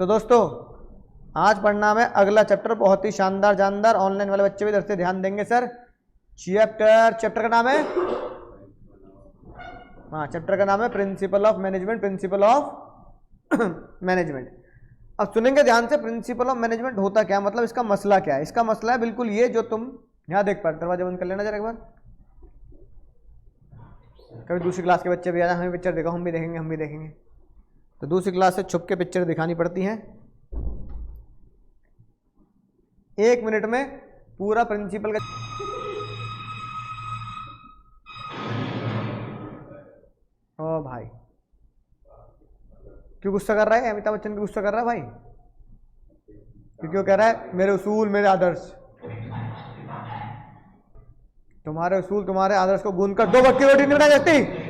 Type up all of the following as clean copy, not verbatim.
तो दोस्तों आज पढ़ना है अगला चैप्टर, बहुत ही शानदार जानदार। ऑनलाइन वाले बच्चे भी इधर से ध्यान देंगे सर। चैप्टर का नाम है, हाँ चैप्टर का नाम है principle of management. Principle of management. अब सुनेंगे ध्यान से, प्रिंसिपल ऑफ मैनेजमेंट होता क्या, मतलब इसका मसला क्या है। इसका मसला है बिल्कुल ये जो तुम यहाँ देख पा, दरवाजा बंद कर लेना जरा एक बार। कभी दूसरी क्लास के बच्चे भी आ जाए, हमें पिक्चर देखो, हम भी देखेंगे हम भी देखेंगे। तो दूसरी क्लास से छुप के पिक्चर दिखानी पड़ती हैं। 1 मिनट में पूरा प्रिंसिपल का। ओ भाई क्यों गुस्सा कर रहा है अमिताभ बच्चन, क्यों गुस्सा कर रहा है भाई? क्योंकि वो कह रहा है मेरे उसूल मेरे आदर्श। तुम्हारे उसूल तुम्हारे आदर्श को गूंद कर 2 वक्त की रोटी नहीं बनाई जाती,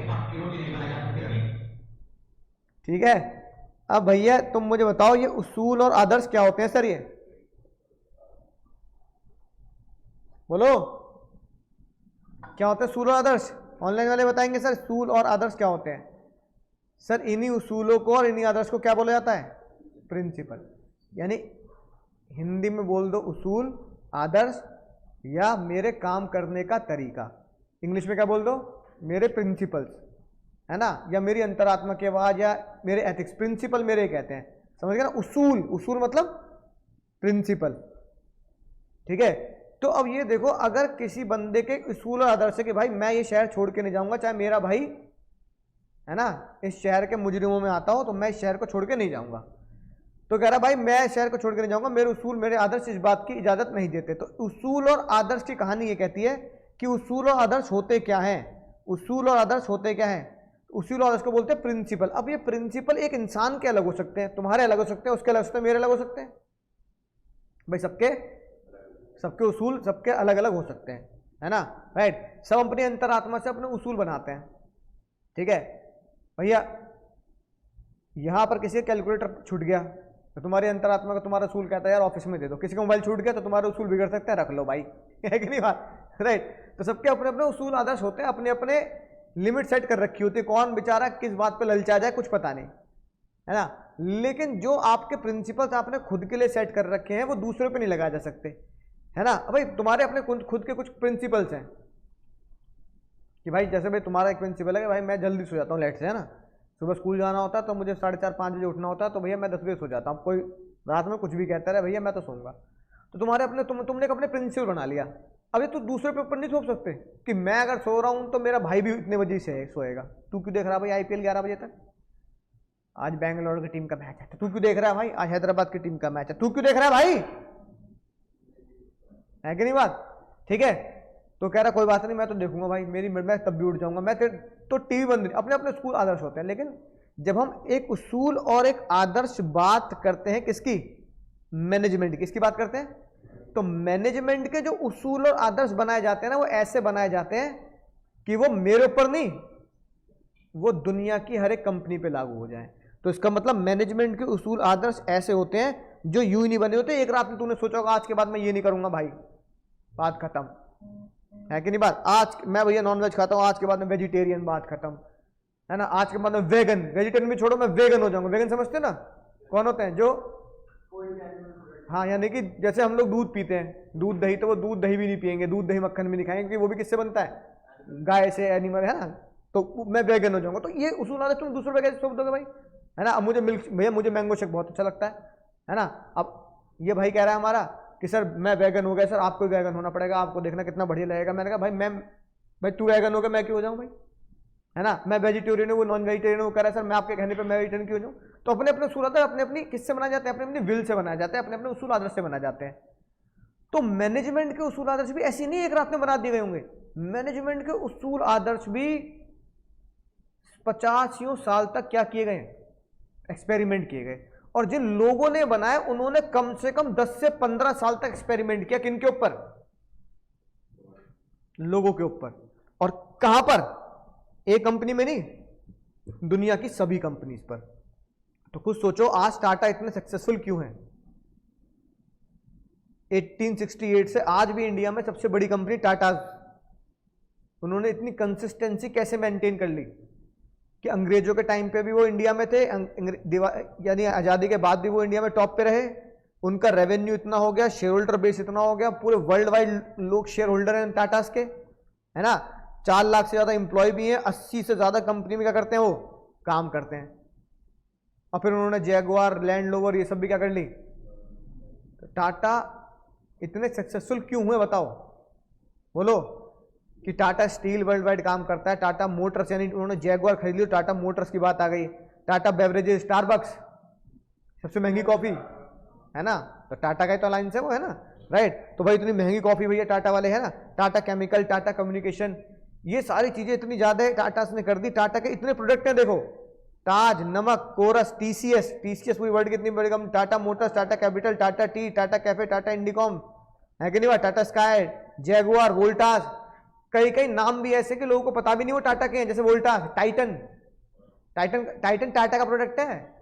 ठीक है। अब भैया तुम मुझे बताओ ये उसूल और आदर्श क्या होते हैं सर? ये बोलो क्या होते हैं उसूल और आदर्श? ऑनलाइन वाले बताएंगे सर उसूल और आदर्श क्या होते हैं। सर इन्हीं उसूलों को और इन्हीं आदर्श को क्या बोला जाता है? प्रिंसिपल। यानी हिंदी में बोल दो उसूल, आदर्श या मेरे काम करने का तरीका। इंग्लिश में क्या बोल दो? मेरे प्रिंसिपल्स, है ना, या मेरी अंतरात्मा की आवाज, या मेरे एथिक्स। प्रिंसिपल मेरे कहते हैं, समझ गए ना। उसूल, उसूल मतलब प्रिंसिपल, ठीक है। तो अब ये देखो, अगर किसी बंदे के उसूल और आदर्श है कि भाई मैं ये शहर छोड़ के नहीं जाऊंगा, चाहे मेरा भाई है ना इस शहर के मुजरिमों में आता हो, तो मैं इस शहर को छोड़ के नहीं जाऊंगा। तो कह रहा भाई मैं शहर को छोड़ के नहीं जाऊंगा, मेरे उसूल मेरे आदर्श इस बात की इजाजत नहीं देते। तो उसूल और आदर्श की कहानी ये कहती है कि उसूल और आदर्श होते क्या हैं। उसूल और आदर्श होते क्या हैं? उसूल और आदर्श को बोलते हैं प्रिंसिपल। अब ये प्रिंसिपल एक इंसान के अलग हो सकते हैं, तुम्हारे अलग हो सकते हैं, उसके अलग हो सकते हैं, मेरे अलग हो सकते हैं। भाई सबके उसूल सबके अलग अलग हो सकते हैं, है ना, राइट। सब अपनी अंतरात्मा से अपने उसूल बनाते हैं, ठीक है। भैया यहां पर किसी कैलकुलेटर छूट गया तो तुम्हारी अंतरात्मा का तुम्हारा उसूल कहता है यार ऑफिस में दे दो। किसी का मोबाइल छूट गया तो तुम्हारा उसूल बिगड़ सकता है, रख लो भाई, है कि नहीं बात, राइट। तो सबके अपने अपने उसूल आदर्श होते हैं, अपने अपने लिमिट सेट कर रखी होती है। कौन बेचारा किस बात पे ललचा जाए कुछ पता नहीं, है ना। लेकिन जो आपके प्रिंसिपल्स आपने खुद के लिए सेट कर रखे हैं वो दूसरों पे नहीं लगाए जा सकते, है ना। भाई तुम्हारे अपने खुद के कुछ प्रिंसिपल्स हैं कि भाई जैसे भाई तुम्हारा एक प्रिंसिपल है कि भाई मैं जल्दी सो जाता हूँ लेट से, है ना। सुबह स्कूल जाना होता है तो मुझे 4:30-5 बजे उठना होता है, तो भैया मैं 10 बजे सो जाता हूँ। कोई रात में कुछ भी कहता है भैया मैं तो सोऊंगा। तो तुम्हारे अपने तुमने अपने प्रिंसिपल बना लिया। अब ये तो दूसरे पे ऊपर नहीं थोप सकते कि मैं अगर सो रहा हूँ तो मेरा भाई भी इतने बजे से सोएगा। तू क्यों देख रहा है भाई IPL 11 बजे तक? आज बैंगलोर की टीम का मैच है, तू क्यों देख रहा है भाई? आज हैदराबाद की टीम का मैच है, तू क्यों देख रहा है भाई? है कि नहीं बात, ठीक है। तो कह रहा कोई बात नहीं मैं तो देखूंगा भाई, मैं तब भी उठ जाऊंगा मैं तो टीवी बंद। अपने अपने स्कूल आदर्श होते हैं। लेकिन जब हम एक उसूल और एक आदर्श बात करते हैं किसकी? मैनेजमेंट की। किसकी बात करते हैं? तो मैनेजमेंट के जो उसूल और आदर्श बनाए जाते हैं ना, वो ऐसे बनाए जाते हैं कि वो मेरे ऊपर नहीं, वो दुनिया की हर एक कंपनी पे लागू हो जाए। तो इसका मतलब मैनेजमेंट के उसूल आदर्श ऐसे होते हैं जो यूं ही नहीं बने होते। एक रात में तूने सोचा होगा आज के बाद मैं ये नहीं करूंगा भाई, बात खत्म, है कि नहीं बात। आज मैं भैया नॉनवेज खाता हूं, आज के बाद में वेजिटेरियन, बात खत्म, है ना। आज के बाद में वेगन, वेजिटेरियन भी छोड़ो मैं वेगन हो जाऊंगा। वेगन समझते ना कौन होते हैं? जो हाँ यानी कि जैसे हम लोग दूध पीते हैं, दूध दही, तो वो दूध दही भी नहीं पियेंगे, दूध दही मक्खन भी नहीं खाएंगे, क्योंकि वो भी किससे बनता है? गाय से, एनिमल, है ना। तो मैं वेगन हो जाऊंगा। तो ये उसूल आदर्श तुम दूसरे वगैरह सौंप दोगे भाई, है ना। अब मुझे मिल्क, भैया मुझे मैंगो शेक बहुत अच्छा लगता है ना। अब ये भाई कह रहा है हमारा कि सर मैं वेगन हो गया, सर आपको वेगन होना पड़ेगा, आपको देखना कितना बढ़िया लगेगा। मैंने कहा भाई तू वेगन हो गया मैं क्यों हो जाऊं भाई, है ना। मैं वेजिटेरियन हूँ, वो नॉन वेजिटेरियन, वो कह रहा है सर मैं आपके कहने पे मैं वेजिटेरियन क्यों हो जाऊं। तो अपने अपने उसूल आदर्श अपने अपनी किससे बनाए जाते हैं? अपने अपनी विल से बनाए जाते हैं, अपने अपने उसूल आदर्श से बनाए जाते हैं। तो मैनेजमेंट के उसूल आदर्श भी ऐसी नहीं एक रात में बना दिए गए होंगे। मैनेजमेंट के उसूल आदर्श भी 50 साल तक क्या किए गए? एक्सपेरिमेंट किए गए। और जिन लोगों ने बनाए उन्होंने कम से कम 10 से 15 साल तक एक्सपेरिमेंट किया। किनके ऊपर? लोगों के ऊपर। और कहां पर? एक कंपनी में नहीं, दुनिया की सभी कंपनीज पर। तो कुछ सोचो आज टाटा इतने सक्सेसफुल क्यों हैं? 1868 से आज भी इंडिया में सबसे बड़ी कंपनी टाटा। उन्होंने इतनी कंसिस्टेंसी कैसे मेंटेन कर ली? कि अंग्रेजों के टाइम पे भी वो इंडिया में थे, यानी आज़ादी के बाद भी वो इंडिया में टॉप पे रहे, उनका रेवेन्यू इतना हो गया, शेयर होल्डर बेस इतना हो गया, पूरे वर्ल्ड वाइड लोग शेयर होल्डर हैं टाटास के, है ना, 4 लाख से ज़्यादा एम्प्लॉय भी हैं, 80 से ज़्यादा कंपनी में क्या करते हैं वो काम करते हैं। और फिर उन्होंने जैगुआर, लैंड रोवर ये सब भी क्या कर ली। तो टाटा इतने सक्सेसफुल क्यों हुए बताओ, बोलो। कि टाटा स्टील वर्ल्ड वाइड काम करता है, टाटा मोटर्स, यानी उन्होंने जैगुआर खरीद ली, टाटा मोटर्स की बात आ गई, टाटा बेवरेजेस, स्टारबक्स सबसे महंगी कॉफी, है ना, तो टाटा का ही तो अलायंस है वो, है ना, राइट। तो भाई इतनी महंगी कॉफी भैया टाटा वाले, है ना, टाटा केमिकल, टाटा कम्युनिकेशन, ये सारी चीजें इतनी ज्यादा है टाटा ने कर दी। टाटा के इतने प्रोडक्ट हैं देखो, ताज, नमक, कोरस, टीसीएस पूरी वर्ल्ड की इतनी बड़ी company, Tata Motors, Tata capital, Tata T, Tata cafe, Tata Indicom, है कि नहीं, टाटा स्काई, जैगुआर, वोल्टास, कई कई नाम भी ऐसे कि लोगों को पता भी नहीं वो टाटा के हैं, जैसे वोल्टास, टाइटन टाटा का प्रोडक्ट है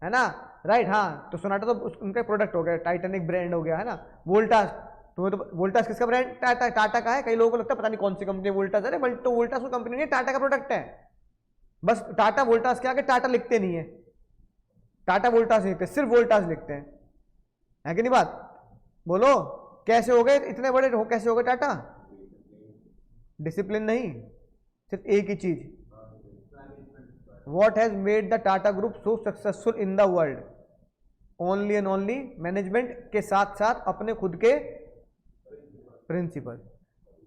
ना, राइट। हाँ, तो सोनाटा तो उनका प्रोडक्ट हो गया, टाइटन एक ब्रांड हो गया, है ना। वोल्टास, तो वोल्टास किसका ब्रांड, टाटा का है। कई लोगों को लगता है पता नहीं कौन सी कंपनी वोल्टास, अरे बट तो वोल्टास वो कंपनी नहीं है, टाटा का प्रोडक्ट है, बस टाटा वोल्टास के आगे टाटा लिखते नहीं है, टाटा वोल्टास लिखते, सिर्फ वोल्टास लिखते हैं, है कि नहीं बात, बोलो। कैसे हो गए इतने बड़े, हो कैसे हो गए टाटा, डिसिप्लिन नहीं, सिर्फ एक ही चीज, what has made the Tata group so successful in the world, only and only management के साथ साथ अपने खुद के principle,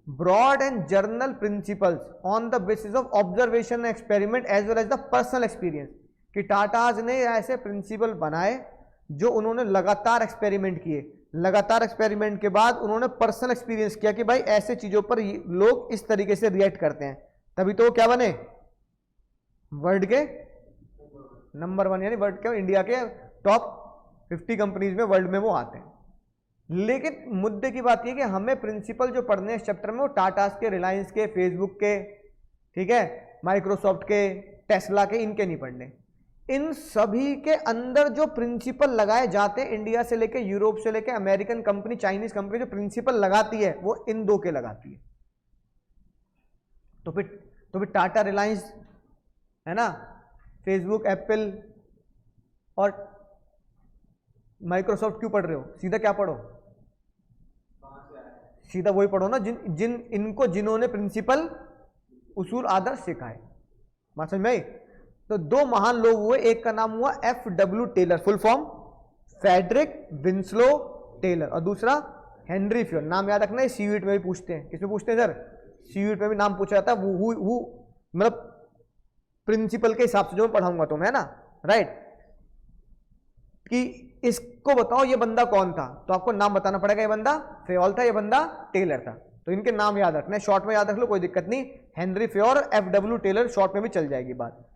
broad and general principles on the basis of observation experiment as well as the personal experience. कि टाटाज ने ऐसे principal बनाए जो उन्होंने लगातार एक्सपेरिमेंट किए, लगातार एक्सपेरिमेंट के बाद उन्होंने पर्सनल एक्सपीरियंस किया कि भाई ऐसे चीजों पर लोग इस तरीके से रिएक्ट करते हैं, तभी तो वो क्या बने, वर्ल्ड के नंबर 1, यानी वर्ल्ड के, इंडिया के टॉप 50 कंपनीज में वर्ल्ड में वो आते हैं। लेकिन मुद्दे की बात यह कि हमें प्रिंसिपल जो पढ़ने हैं इस चैप्टर में वो टाटास के, रिलायंस के, फेसबुक के, ठीक है, माइक्रोसॉफ्ट के, टेस्ला के, इनके नहीं पढ़ने। इन सभी के अंदर जो प्रिंसिपल लगाए जाते हैं, इंडिया से लेके, यूरोप से लेके, अमेरिकन कंपनी, चाइनीज कंपनी जो प्रिंसिपल लगाती है वो इन 2 के लगाती है। तो फिर टाटा, रिलायंस, है ना, फेसबुक, एप्पल और माइक्रोसॉफ्ट क्यों पढ़ रहे हो, सीधा क्या पढ़ो, सीधा वही पढ़ो ना जिन्होंने प्रिंसिपल, उसूल, आदर्श सिखाए। बात समझ में आई। तो 2 महान लोग हुए, एक का नाम हुआ FW Taylor, full form Frederick Winslow Taylor, और दूसरा हेनरी फ्योल। नाम याद रखना है, सीयूईटी में भी पूछते हैं। किसमें पूछते हैं सर, सीयूईटी में भी नाम पूछा जाता है, वो मतलब प्रिंसिपल के हिसाब से जो मैं पढ़ाऊंगा तुम्हें, है ना, राइट। कि इसको बताओ ये बंदा कौन था, तो आपको नाम बताना पड़ेगा, ये बंदा फ्योल था, ये बंदा टेलर था। तो इनके नाम याद रखना है, शॉर्ट में याद रख लो, कोई दिक्कत नहीं, हेनरी फ्योल और FW टेलर, शॉर्ट में भी चल जाएगी बात।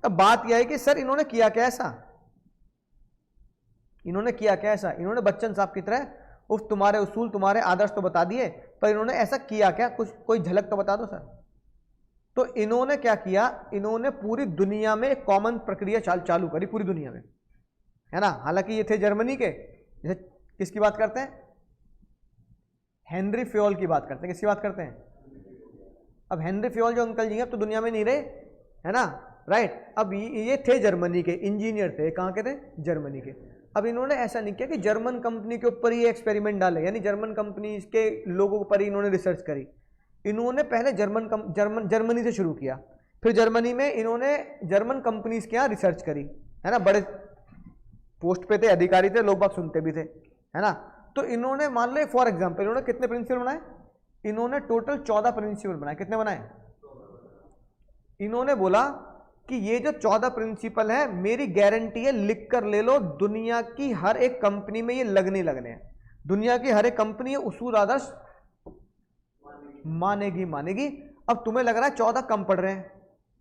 अब बात यह है कि सर इन्होंने किया क्या ऐसा, इन्होंने बच्चन साहब की तरह उफ तुम्हारे उसूल, तुम्हारे आदर्श तो बता दिए, पर इन्होंने ऐसा किया क्या, कुछ कोई झलक तो बता दो सर। तो इन्होंने क्या किया, इन्होंने पूरी दुनिया में एक कॉमन प्रक्रिया चालू करी, पूरी दुनिया में, है ना। हालांकि ये थे जर्मनी के, जैसे किसकी बात करते हैं, हेनरी फ्योल की बात करते हैं, किसकी बात करते हैं। अब हेनरी फ्योल जो अंकल जी हैं अब तो दुनिया में नहीं रहे, है ना, राइट। अब ये थे जर्मनी के इंजीनियर थे, कहाँ के थे, जर्मनी के। अब इन्होंने ऐसा नहीं किया कि जर्मन कंपनी के ऊपर ही एक्सपेरिमेंट डाले, यानी जर्मन कंपनी के लोगों पर ही इन्होंने रिसर्च करी। इन्होंने पहले जर्मनी से शुरू किया, फिर जर्मनी में इन्होंने जर्मन कंपनीज के यहाँ रिसर्च करी, है ना, बड़े पोस्ट पे थे, अधिकारी थे, लोग बात सुनते भी थे, है ना। तो इन्होंने मान लो फॉर एग्जांपल इन्होंने कितने प्रिंसिपल बनाए, इन्होंने टोटल 14 प्रिंसिपल बनाए। कितने बनाए, इन्होंने बोला कि ये जो 14 प्रिंसिपल है, मेरी गारंटी है, लिख कर ले लो, दुनिया की हर एक कंपनी में ये लगने हैं। दुनिया की हर एक कंपनी ये उसूल आदर्श मानेगी। अब तुम्हें लग रहा है 14 कम पड़ रहे हैं,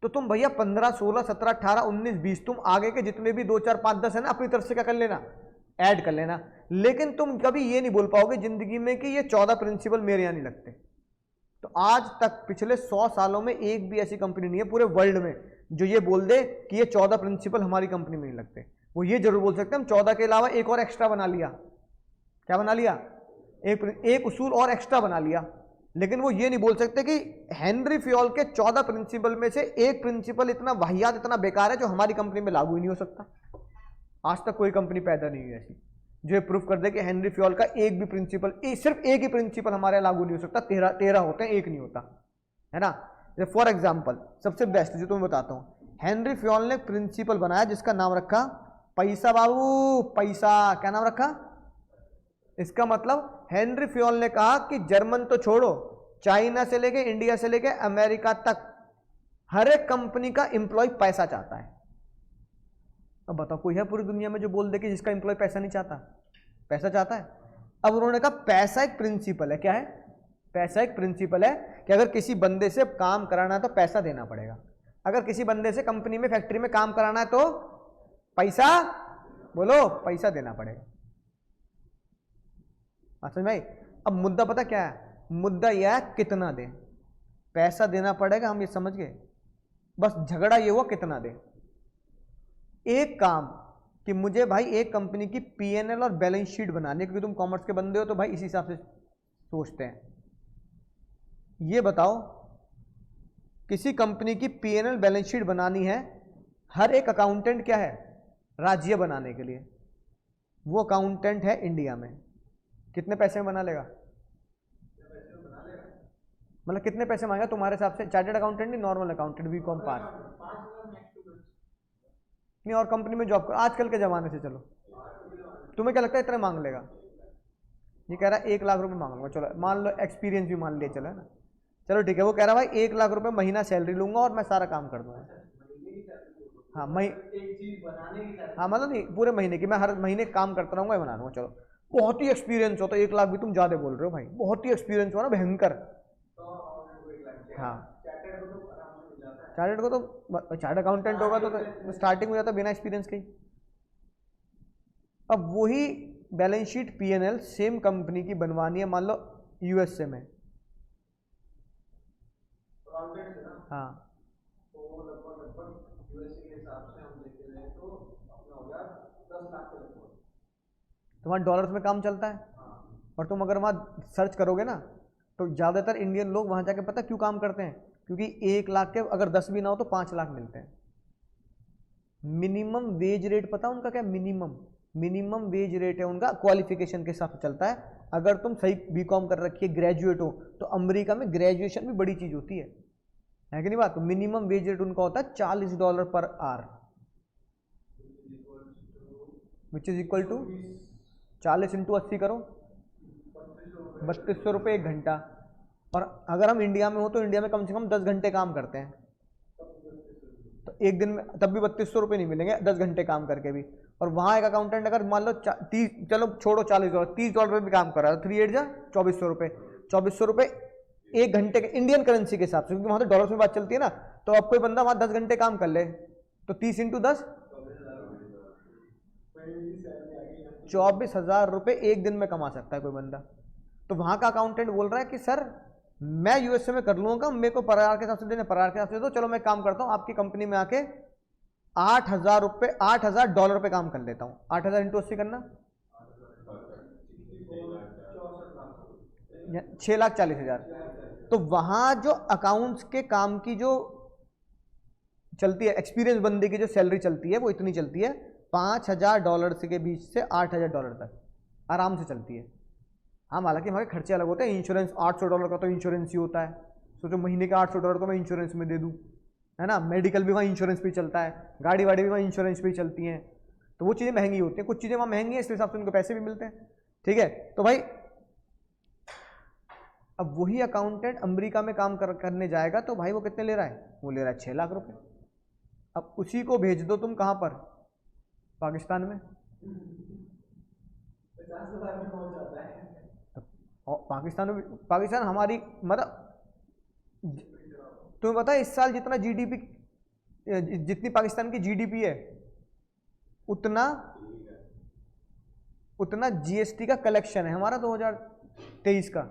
तो तुम भैया 15, 16, 17, 18, 19, 20 तुम आगे के जितने भी 2, 4, 5, 10 है ना, अपनी तरफ से क्या कर लेना, ऐड कर लेना। लेकिन तुम कभी ये नहीं बोल पाओगे जिंदगी में कि ये 14 प्रिंसिपल मेरे यहाँ नहीं लगते। तो आज तक पिछले 100 सालों में एक भी ऐसी कंपनी नहीं है पूरे वर्ल्ड में जो ये बोल दे कि ये 14 प्रिंसिपल हमारी कंपनी में नहीं लगते। वो ये जरूर बोल सकते हैं हम 14 के अलावा एक और एक्स्ट्रा बना लिया। क्या बना लिया, एक उसूल और एक्स्ट्रा बना लिया, लेकिन वो ये नहीं बोल सकते कि हेनरी फ्योल के 14 प्रिंसिपल में से एक प्रिंसिपल इतना वाहियात, इतना बेकार है जो हमारी कंपनी में लागू ही नहीं हो सकता। आज तक कोई कंपनी पैदा नहीं हुई ऐसी जो प्रूफ कर दे कि हेनरी फ्योल का एक भी प्रिंसिपल, सिर्फ एक ही प्रिंसिपल हमारे यहाँ लागू नहीं हो सकता। 13 होते हैं, एक नहीं होता है ना। फॉर एग्जाम्पल सबसे बेस्ट जो तुम्हें बताता हूं, हेनरी फ्योल ने प्रिंसिपल बनाया जिसका नाम रखा पैसा। बाबू पैसा, क्या नाम रखा इसका? मतलब हेनरी फ्योल ने कहा कि जर्मन तो छोड़ो, चाइना से लेके इंडिया से लेके अमेरिका तक हर एक कंपनी का एम्प्लॉय पैसा चाहता है। अब बताओ कोई है पूरी दुनिया में जो बोल दे कि जिसका एम्प्लॉय पैसा नहीं चाहता? पैसा चाहता है। अब उन्होंने कहा पैसा एक प्रिंसिपल है। क्या है? पैसा एक प्रिंसिपल है कि अगर किसी बंदे से काम कराना है तो पैसा देना पड़ेगा। अगर किसी बंदे से कंपनी में, फैक्ट्री में काम कराना है तो पैसा, बोलो, पैसा देना पड़ेगा। समझ भाई? अब मुद्दा पता क्या है? मुद्दा यह है कितना दे। पैसा देना पड़ेगा, हम ये समझ गए, बस झगड़ा ये हुआ कितना दे। एक काम कि मुझे भाई एक कंपनी की पीएनएल और बैलेंस शीट बनानी है, क्योंकि तुम कॉमर्स के बंदे हो तो भाई इसी हिसाब से सोचते हैं। ये बताओ किसी कंपनी की पीएनएल बैलेंस शीट बनानी है, हर एक अकाउंटेंट क्या है? राज्य बनाने के लिए। वो अकाउंटेंट है इंडिया में, कितने पैसे में बना लेगा? मतलब कितने पैसे मांगेगा तुम्हारे हिसाब से? चार्टर्ड अकाउंटेंट नहीं, नॉर्मल अकाउंटेंट, बीकॉम पास नहीं, और कंपनी में जॉब करो। आजकल के जमाने से चलो, तुम्हें क्या लगता है इतना मांग लेगा? ये कह रहा है 1 लाख रुपए मांग लूंगा। चलो मान लो, एक्सपीरियंस भी मान लिया, चलो है ना, चलो ठीक है। वो कह रहा है भाई 1 लाख रुपए महीना सैलरी लूंगा और मैं सारा काम कर दूंगा। हाँ हाँ, मतलब नहीं पूरे महीने की, मैं हर महीने काम करता रहूंगा, बना लूंगा। चलो बहुत ही एक्सपीरियंस हो तो 1 लाख भी तुम ज्यादा बोल रहे हो भाई, बहुत ही एक्सपीरियंस हो ना भयंकर। हाँ, चार्टर्ड को तो, चार्टर्ड अकाउंटेंट होगा तो स्टार्टिंग में जाता बिना एक्सपीरियंस के ही। अब वही balance sheet PNL same company की बनवानी है, मान लो यूएसए में। हाँ, तुम्हारा डॉलर्स में काम चलता है, और तुम अगर वहाँ सर्च करोगे ना तो ज़्यादातर इंडियन लोग वहाँ जाके पता क्यों काम करते हैं? क्योंकि 1 लाख के अगर 10 भी ना हो तो 5 लाख मिलते हैं। मिनिमम वेज रेट पता उनका क्या? मिनिमम वेज रेट है उनका, क्वालिफिकेशन के हिसाब से चलता है। अगर तुम सही बीकॉम कर रखी है, ग्रेजुएट हो, तो अमेरिका में ग्रेजुएशन भी बड़ी चीज़ होती है कि नहीं बात? तो मिनिमम वेज रेट उनका होता है $40 per hour, which is equal to 40 × 80 करो, 3200 रुपये 1 घंटा। और अगर हम इंडिया में हो तो इंडिया में कम से कम 10 घंटे काम करते हैं, तो एक दिन में तब भी 3200 रुपये नहीं मिलेंगे 10 घंटे काम करके भी। और वहाँ एक अकाउंटेंट अगर मान लो 30, चलो छोड़ो $40, $30 भी काम कर रहा है, 3 8 जा 2400 रुपये, 2400 रुपये 1 घंटे के इंडियन करेंसी के हिसाब से, क्योंकि वहाँ तो डॉलर्स में बात चलती है ना। तो अब कोई बंदा वहाँ 10 घंटे काम कर ले तो 30 × 10 24,000 रुपये एक दिन में कमा सकता है कोई बंदा। तो वहाँ का अकाउंटेंट बोल रहा है कि सर मैं यूएसए में कर लूँगा, मेरे को पर आवर के हिसाब से देने, पर आवर के हिसाब से दो, चलो मैं काम करता हूँ आपकी कंपनी में आके $8,000 पे काम कर लेता हूँ। 8,000 × 80 करना, 6,40,000। तो वहाँ जो अकाउंट्स के काम की जो चलती है, एक्सपीरियंस बंदे की जो सैलरी चलती है वो इतनी चलती है, $5,000 के बीच से $8,000 तक आराम से चलती है। हाँ, हालांकि हमारे खर्चे अलग होते हैं। इंश्योरेंस $800 का तो इंश्योरेंस ही होता है, सोचो महीने का $800 तो मैं इंश्योरेंस में दे दूँ, है ना। मेडिकल भी वहाँ इंश्योरेंस पे चलता है, गाड़ी वाड़ी भी वहाँ इंश्योरेंस पे चलती हैं, तो वो चीज़ें महंगी होती हैं। कुछ चीज़ें वहाँ महंगी हैं, इस हिसाब से उनको पैसे भी मिलते हैं, ठीक है। तो भाई अब वही अकाउंटेंट अमेरिका में काम करने जाएगा तो भाई वो कितने ले रहा है? वो ले रहा है 6 लाख रुपए। अब उसी को भेज दो तुम कहाँ पर? पाकिस्तान में 50,000 में पहुंच जाता है। और पाकिस्तान हमारी, मतलब तुम्हें पता है इस साल जितना जीडीपी, जितनी पाकिस्तान की जीडीपी है उतना जीएसटी का कलेक्शन है हमारा 2023 का।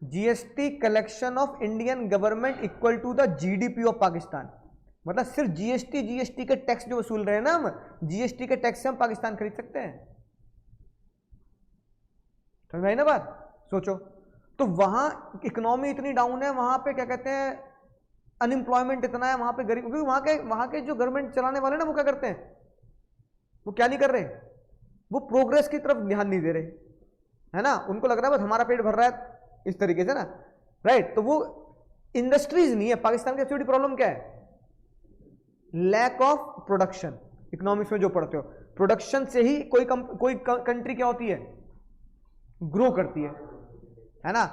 GST collection of Indian government equal to the GDP of Pakistan. मतलब सिर्फ जीएसटी के टैक्स जो वसूल रहे हैं ना हम, जीएसटी के टैक्स से हम पाकिस्तान खरीद सकते हैं। समझ में आई ना बात? सोचो, तो वहां इकोनॉमी इतनी डाउन है, वहां पे क्या कहते हैं अनएम्प्लॉयमेंट इतना है, वहां पे गरीब, क्योंकि वहां के जो गवर्नमेंट चलाने वाले ना वो क्या करते हैं, वो क्या नहीं कर रहे, वो प्रोग्रेस की तरफ ध्यान नहीं दे रहे, है ना। उनको लग रहा है बस हमारा पेट भर रहा है इस तरीके से ना, राइट। तो वो इंडस्ट्रीज नहीं है। पाकिस्तान की सबसे बड़ी प्रॉब्लम क्या है, लैक ऑफ प्रोडक्शन। इकोनॉमिक्स में जो पढ़ते हो, प्रोडक्शन से ही कोई कंट्री क्या होती है, ग्रो करती है ना।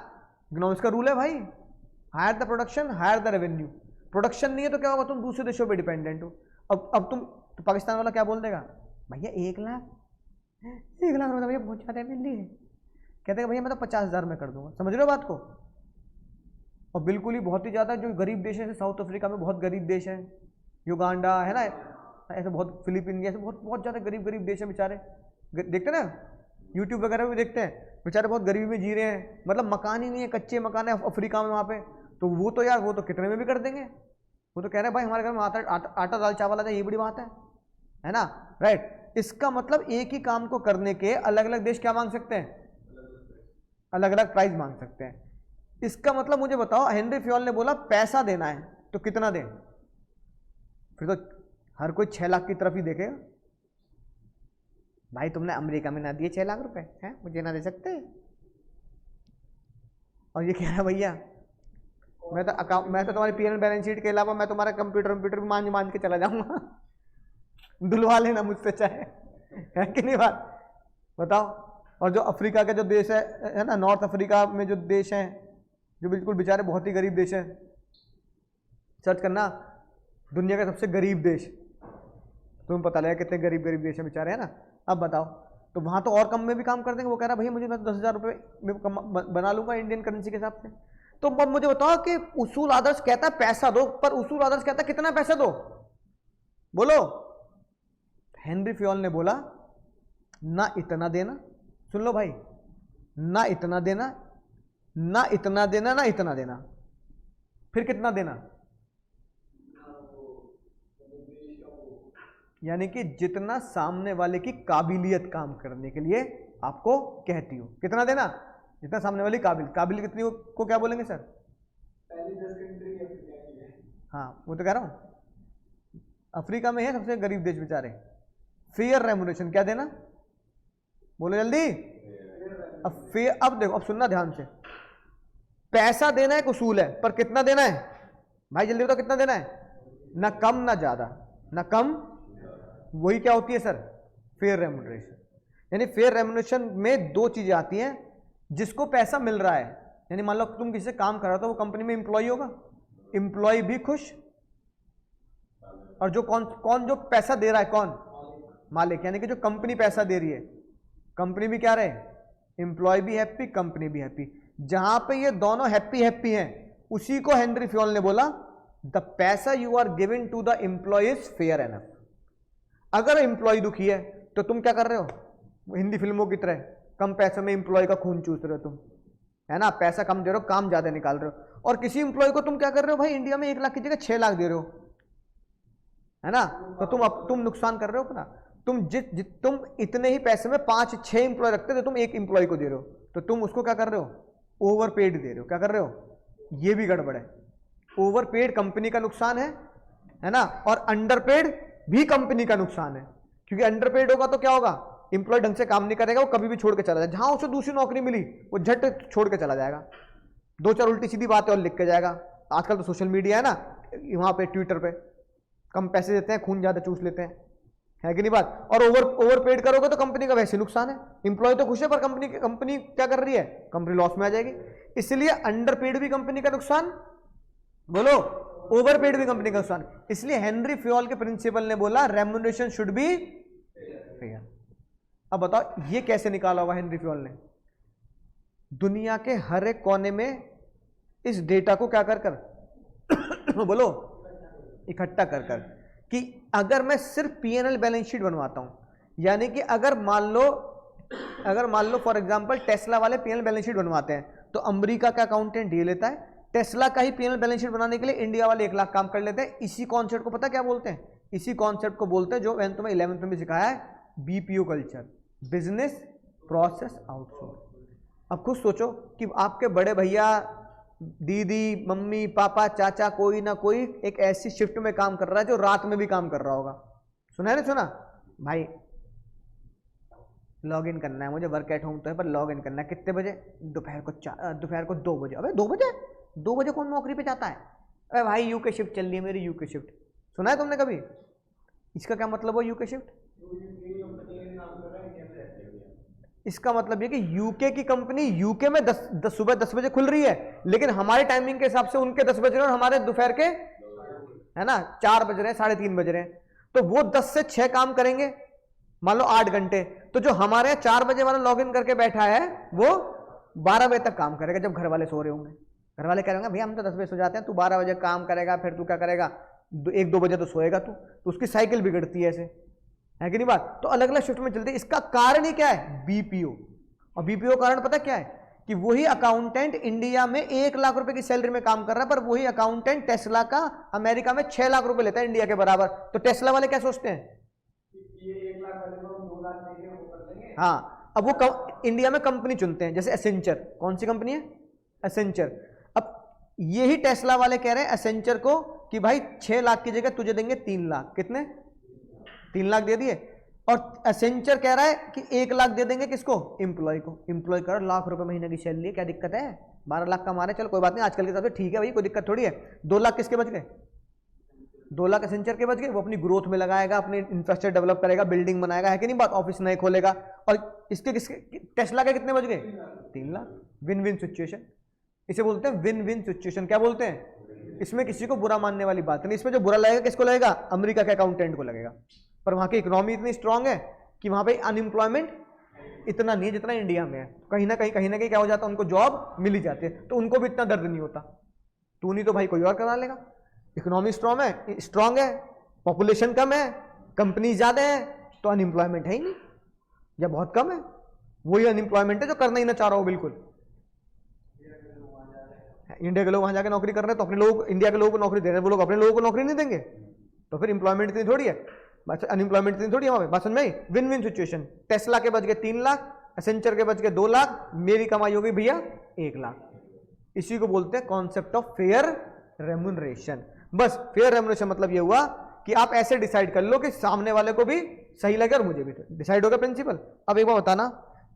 इकोनॉमिक्स का रूल है भाई, higher the production higher the revenue. Production नहीं है तो क्या होगा, तुम दूसरे देशों पे डिपेंडेंट हो। अब तुम तो पाकिस्तान वाला क्या बोल देगा, भैया 1 लाख रुपए भैया बहुत ज्यादा मिल रही है, कहते हैं भैया मैं तो 50,000 में कर दूंगा। समझ रहे हो बात को। और बिल्कुल ही बहुत ही ज्यादा जो गरीब देश है, साउथ अफ्रीका में बहुत गरीब देश है, युगांडा है ना, ऐसे बहुत, फिलीपीन जैसे बहुत ज्यादा गरीब देश है बेचारे, देखते ना यूट्यूब वगैरह भी देखते हैं, बेचारे बहुत गरीबी में जी रहे हैं, मतलब मकान ही नहीं है, कच्चे मकान है अफ्रीका में वहाँ पे। तो वो तो यार वो तो कितने में भी कर देंगे, वो तो कह रहे हैं भाई हमारे घर में आटा दाल चावल आ जाए, ये बड़ी बात है ना, राइट। इसका मतलब एक ही काम को करने के अलग अलग देश क्या मांग सकते हैं, अलग अलग प्राइस मांग सकते हैं। इसका मतलब मुझे बताओ, हेनरी फ्योल ने बोला पैसा देना है तो कितना दें, फिर तो हर कोई 6 लाख की तरफ ही देखेगा। भाई तुमने अमेरिका में ना दिए 6 लाख रुपए, हैं मुझे ना दे सकते। और ये कह रहा भैया मैं तो तुम्हारी पीएनएल बैलेंस शीट के अलावा मैं तुम्हारा कंप्यूटर भी मान के चला जाऊंगा, धुलवा लेना मुझसे चाहे, है कि नहीं बात, बताओ। और जो अफ्रीका का जो देश है ना, नॉर्थ अफ्रीका में जो देश हैं, जो बिल्कुल बेचारे बहुत ही गरीब देश हैं, सर्च करना दुनिया का सबसे गरीब देश, तुम्हें पता लगेगा कितने गरीब देश हैं बेचारे, है ना। अब बताओ, तो वहां तो और कम में भी काम कर देंगे। वो कह रहा भैया मुझे मैं 10,000 रुपये में बना लूंगा इंडियन करेंसी के हिसाब से। तो अब मुझे बताओ कि उसूल आदर्श कहता है पैसा दो, पर उसूल आदर्श कहता है कितना पैसा दो, बोलो। हेनरी फ्योल ने बोला ना इतना देना, सुन लो भाई, ना इतना देना, ना इतना देना, ना इतना देना, फिर कितना देना, यानी कि जितना सामने वाले की काबिलियत काम करने के लिए आपको कहती हो, कितना देना, जितना सामने वाली काबिल कितनी को क्या बोलेंगे सर, पहली 10 कंट्री अफ्रीका की है। हाँ वो तो कह रहा हूं, अफ्रीका में है सबसे गरीब देश बेचारे। फेयर रेम्युनरेशन क्या देना, बोलो जल्दी। अब देखो, अब सुनना ध्यान से, पैसा देना एक उसूल है, पर कितना देना है भाई, जल्दी बताओ कितना देना है, ना कम ना ज्यादा, ना कम, वही क्या होती है सर, फेयर रेम्युनरेशन। यानी फेयर रेम्युनरेशन में 2 चीजें आती हैं, जिसको पैसा मिल रहा है, यानी मान लो तुम किसी से काम कर रहा हो तो वो कंपनी में एम्प्लॉय होगा, एम्प्लॉय भी खुश, और जो कौन जो पैसा दे रहा है, कौन, मालिक, यानी कि जो कंपनी पैसा दे रही है, कंपनी भी क्या रहे, एम्प्लॉय भी हैप्पी, कंपनी भी हैप्पी। जहां पे ये दोनों हैप्पी हैं, उसी को हेनरी फ्योल ने बोला द पैसा you are giving to the employee is fair enough. अगर एम्प्लॉय दुखी है तो तुम क्या कर रहे हो, हिंदी फिल्मों की तरह कम पैसे में एम्प्लॉय का खून चूस रहे हो तुम, है ना, पैसा कम दे रहे हो, काम ज्यादा निकाल रहे हो। और किसी एम्प्लॉय को तुम क्या कर रहे हो भाई, इंडिया में 1 लाख की जगह 6 लाख दे रहे हो, है ना। तो तुम नुकसान कर रहे हो अपना। तुम इतने ही पैसे में 5-6 एम्प्लॉय रखते थे, तुम 1 एम्प्लॉय को दे रहे हो, तो तुम उसको क्या कर रहे हो, ओवरपेड दे रहे हो। क्या कर रहे हो, ये भी गड़बड़ है। ओवरपेड कंपनी का नुकसान है ना, और अंडरपेड भी कंपनी का नुकसान है, क्योंकि अंडरपेड होगा तो क्या होगा, एम्प्लॉय ढंग से काम नहीं करेगा, वो कभी भी छोड़ के चला जाएगा। जहां उसे दूसरी नौकरी मिली वो झट छोड़ के चला जाएगा, 2-4 उल्टी सीधी बातें और लिख के जाएगा। आजकल तो सोशल मीडिया है ना, वहां पे ट्विटर पे कम पैसे देते हैं, खून ज्यादा चूस लेते हैं, है कि नहीं बात। और ओवरपेड करोगे तो कंपनी का वैसे नुकसान है। एम्प्लॉय तो खुश है, पर कंपनी क्या कर रही है, कंपनी लॉस में आ जाएगी। इसलिए अंडरपेड भी कंपनी का नुकसान, बोलो, ओवरपेड भी कंपनी का नुकसान। इसलिए हेनरी फ्योल के प्रिंसिपल ने बोला रेम्युनरेशन शुड बी फेयर। अब बताओ ये कैसे निकाला होगा हेनरी फ्योल ने, दुनिया के हर एक कोने में इस डेटा को क्या कर बोलो, इकट्ठा कर कि अगर मैं सिर्फ पीएनएल बैलेंस शीट बनवाता हूं, यानी कि अगर मान लो फॉर एग्जांपल टेस्ला वाले पीएनएल बैलेंस शीट बनवाते हैं, तो अमेरिका का अकाउंटेंट ये लेता है, टेस्ला का ही पीएनएल बैलेंस शीट बनाने के लिए इंडिया वाले 1 लाख काम कर लेते हैं। इसी कॉन्सेप्ट को पता क्या बोलते हैं, इसी कॉन्सेप्ट को बोलते हैं जो मैंने तुम्हें 11th में भी सिखाया है, BPO culture, business process outsource. अब खुद सोचो कि आपके बड़े भैया, दीदी, मम्मी, पापा, चाचा, कोई ना कोई एक ऐसी शिफ्ट में काम कर रहा है जो रात में भी काम कर रहा होगा। सुना है ना? सुना भाई, लॉग इन करना है मुझे, वर्क एट होम तो है पर लॉग इन करना है कितने बजे? दोपहर को 2 बजे। अबे 2 बजे कौन नौकरी पे जाता है? अरे भाई यूके शिफ्ट चल रही है मेरी, यूके शिफ्ट। सुना है तुमने कभी? इसका क्या मतलब हो यूके शिफ्ट? इसका मतलब ये कि यूके की कंपनी यूके में सुबह 10 बजे खुल रही है, लेकिन हमारे टाइमिंग के हिसाब से उनके 10 बज रहे हैं और हमारे दोपहर के, है ना, 4 बज रहे हैं, 3:30 बज रहे हैं। तो वो 10 से 6 काम करेंगे, मान लो 8 घंटे। तो जो हमारे 4 बजे वाला लॉग इन करके बैठा है वो 12 बजे तक काम करेगा, जब घर वाले सो रहे होंगे। घर वाले कहेंगे भैया हम तो 10 बजे सो जाते हैं, तू 12 बजे काम करेगा, फिर तू क्या करेगा? 1-2 बजे तो सोएगा तू। तो उसकी साइकिल बिगड़ती है, ऐसे है कि नहीं बात? तो अलग अलग शिफ्ट में चलती है। इसका कारण ही क्या है? बीपीओ। और बीपीओ कारण पता क्या है? कि वही अकाउंटेंट इंडिया में 1 लाख रुपए की सैलरी में काम कर रहा है, पर वही अकाउंटेंट टेस्ला का अमेरिका में 6 लाख रुपए लेता है, इंडिया के बराबर। तो टेस्ला वाले क्या सोचते हैं? हाँ, अब वो इंडिया में कंपनी चुनते हैं, जैसे एसेंचर। कौन सी कंपनी है? एसेंचर। अब यही टेस्ला वाले कह रहे हैं एसेंचर को कि भाई 6 लाख की जगह तुझे देंगे 3 लाख। कितने? 3 लाख दे दिए। और एसेंचर कह रहा है कि 1 लाख दे देंगे किसको? एम्प्लॉय को। एम्प्लॉय कर लाख रुपए महीने की सैलरी है, क्या दिक्कत है? 12 लाख कमा रहे, चल कोई बात नहीं, आजकल के हिसाब से ठीक है भाई, कोई दिक्कत थोड़ी है। 2 लाख किसके बच गए? 2 लाख एसेंचर के बच गए। वो अपनी ग्रोथ में लगाएगा, अपनी इंफ्रास्ट्रक्चर डेवलप करेगा, बिल्डिंग बनाएगा, है कि नहीं बात? ऑफिस नए खोलेगा। और इसके टेस्ला के कितने बच गए? 3 लाख। विन विन सिचुएशन, इसे बोलते हैं विन विन सिचुएशन। क्या बोलते हैं? इसमें किसी को बुरा मानने वाली बात नहीं। इसमें जो बुरा लगेगा किसको लगेगा? अमेरिका के अकाउंटेंट को लगेगा। पर वहां की इकोनॉमी इतनी स्ट्रांग है कि वहां पे अनएम्प्लॉयमेंट इतना नहीं है जितना इंडिया में है। कहीं ना कहीं क्या हो जाता है? उनको जॉब मिल ही जाती है, तो उनको भी इतना दर्द नहीं होता। तू नहीं तो भाई कोई और करा लेगा। इकोनॉमी स्ट्रांग है, पॉपुलेशन कम है, कंपनी ज्यादा है, तो अनएम्प्लॉयमेंट है ही नहीं या बहुत कम है। वही अनएम्प्लॉयमेंट है जो करना ही ना चाह रहा हो बिल्कुल। इंडिया के लोग वहां जाके नौकरी कर रहे हैं, तो अपने लोग, इंडिया के लोगों को नौकरी दे रहे हैं, वो लोग अपने लोगों को नौकरी नहीं देंगे, तो फिर इंप्लॉयमेंट इतनी थोड़ी है, बस अनएम्प्लॉयमेंट इतनी थोड़ी है वहां पे। बात समझ में आई? Win win situation. टेस्ला के बच गए 3 लाख, एसेंचर के बच गए 2 लाख, मेरी कमाई होगी भैया 1 लाख। इसी को बोलते हैं कॉन्सेप्ट ऑफ फेयर रेम्यूनरेशन। बस फेयर रेम्यूनरेशन मतलब ये हुआ कि आप ऐसे डिसाइड कर लो कि सामने वाले को भी सही लगे और मुझे भी। डिसाइड हो गया प्रिंसिपल। अब एक बार बताना,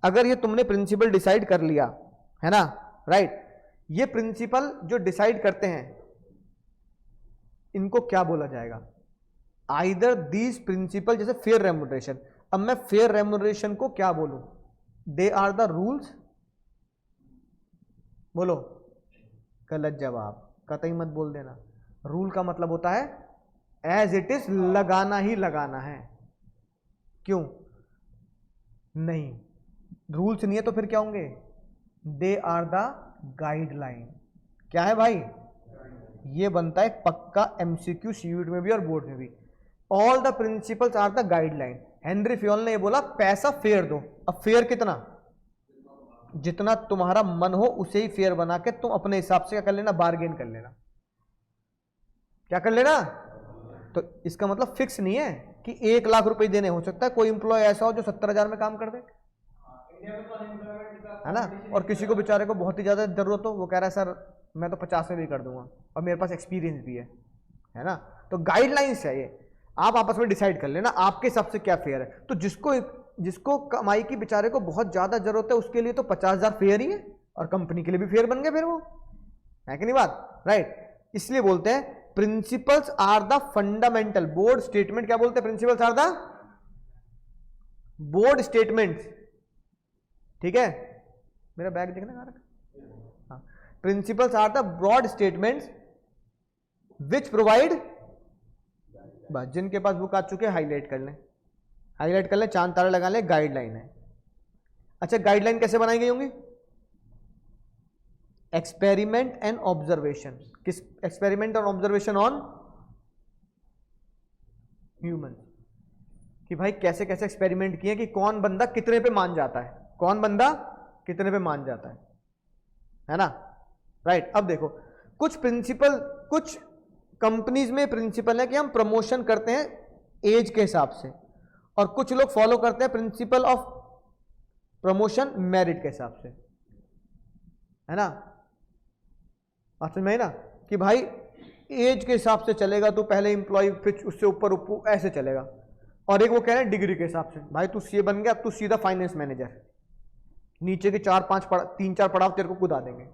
अगर ये तुमने प्रिंसिपल डिसाइड कर लिया है ना, राइट, ये प्रिंसिपल जो डिसाइड करते हैं इनको क्या बोला जाएगा? आइदर दीज प्रिंसिपल, जैसे फेयर रेम्यूनरेशन। अब मैं फेयर रेम्यूनरेशन को क्या बोलूं? They are the rules. बोलो। गलत जवाब, कतई मत बोल देना। रूल का मतलब होता है एज इट इज, लगाना ही लगाना है। क्यों नहीं? रूल्स नहीं है तो फिर क्या होंगे? They are the guideline. क्या है भाई? ये बनता है पक्का एमसीक्यू सीयूट में भी और बोर्ड में भी। All the principles are the guideline. Henry Fayol ने ये बोला पैसा फेयर दो। अब फेयर कितना? जितना तुम्हारा मन हो उसे ही फेयर बना के तुम अपने हिसाब से क्या कर लेना? बार्गेन कर लेना। क्या कर लेना? तो इसका मतलब फिक्स नहीं है कि 1 लाख रुपए देने। हो सकता है कोई इंप्लॉय ऐसा हो जो 70,000 में काम कर दे, है ना, और किसी को बेचारे को बहुत ही ज्यादा जरूरत हो, वो कह रहा है सर मैं तो 50 में भी कर दूंगा और मेरे पास एक्सपीरियंस भी है ना। तो गाइडलाइंस है ये, आप आपस में डिसाइड कर लेना आपके हिसाब से क्या फेयर है। तो जिसको कमाई की बेचारे को बहुत ज्यादा जरूरत है उसके लिए तो 50,000 फेयर ही है, और कंपनी के लिए भी फेयर बन गए फिर वो, है कि नहीं बात? राइट। इसलिए बोलते हैं principles are the fundamental board statement. क्या बोलते हैं? Principles are the board statements. ठीक है, मेरा बैग देखना कहां रखा? हाँ, principles are the broad statements which provide, बस जिनके पास बुक आ चुके हाईलाइट कर लें, हाईलाइट कर लें, चांद तारे लगा लें, गाइडलाइन है। अच्छा, गाइडलाइन कैसे बनाई गई होंगी? Experiment and observation. किस एक्सपेरिमेंट और ऑब्जर्वेशन? On human. कि भाई कैसे कैसे एक्सपेरिमेंट किए कि कौन बंदा कितने पे मान जाता है, कौन बंदा कितने पे मान जाता है ना, राइट। अब देखो कुछ प्रिंसिपल, कुछ कंपनीज में प्रिंसिपल है कि हम प्रमोशन करते हैं एज के हिसाब से, और कुछ लोग फॉलो करते हैं प्रिंसिपल ऑफ प्रमोशन मेरिट के हिसाब से। है ना, बात समझ में आई ना, कि भाई एज के हिसाब से चलेगा तो पहले एम्प्लॉय, फिर उससे ऊपर ऊपर ऐसे चलेगा। और एक वो कह रहे हैं डिग्री के हिसाब से, भाई तू सीए बन गया, अब तू सीधा फाइनेंस मैनेजर, नीचे के 3-4 पड़ाव तेरे को कूदा देंगे।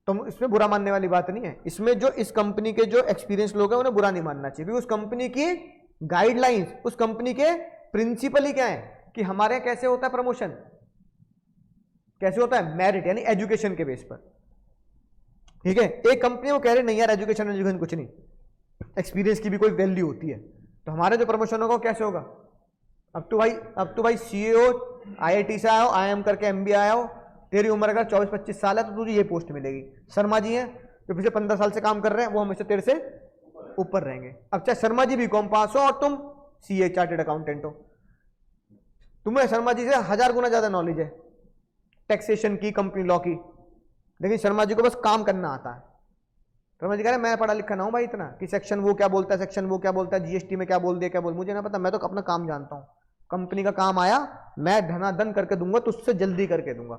तो इसमें बुरा मानने वाली बात नहीं है, इसमें जो इस कंपनी के जो एक्सपीरियंस लोग हैं उन्हें बुरा नहीं मानना चाहिए, क्योंकि उस कंपनी की गाइडलाइंस, उस कंपनी के प्रिंसिपल ही क्या है कि हमारे यहाँ कैसे होता है प्रमोशन, कैसे होता है, मेरिट यानी एजुकेशन के बेस पर। ठीक है, एक कंपनी वो कह रहे नहीं यार एजुकेशन कुछ नहीं, एक्सपीरियंस की भी कोई वैल्यू होती है, तो हमारा जो प्रमोशन होगा वो कैसे होगा। अब तो भाई सीईओ आईआईटी से आया हो, आईएम करके एमबीए आया हो, तेरी उम्र अगर 24-25 साल है तो तुझे ये पोस्ट मिलेगी। शर्मा जी हैं जो पिछले 15 साल से काम कर रहे हैं, वो हमेशा तेरे से ऊपर रहेंगे। अब चाहे शर्मा जी बीकॉम पास हो और तुम सीए चार्टेड अकाउंटेंट हो, तुम्हें शर्मा जी से 1000 गुना ज्यादा नॉलेज है टैक्सेशन की, कंपनी लॉ की, लेकिन शर्मा जी को बस काम करना आता है। शर्मा जी कह रहे मैं पढ़ा लिखा ना हूं भाई इतना कि सेक्शन वो क्या बोलता है, सेक्शन वो क्या बोलता है, जीएसटी में क्या बोल दिया, क्या बोल, मुझे ना पता, मैं तो अपना काम जानता हूं। कंपनी का काम आया मैं धनाधन करके दूंगा, तो उससे जल्दी करके दूंगा।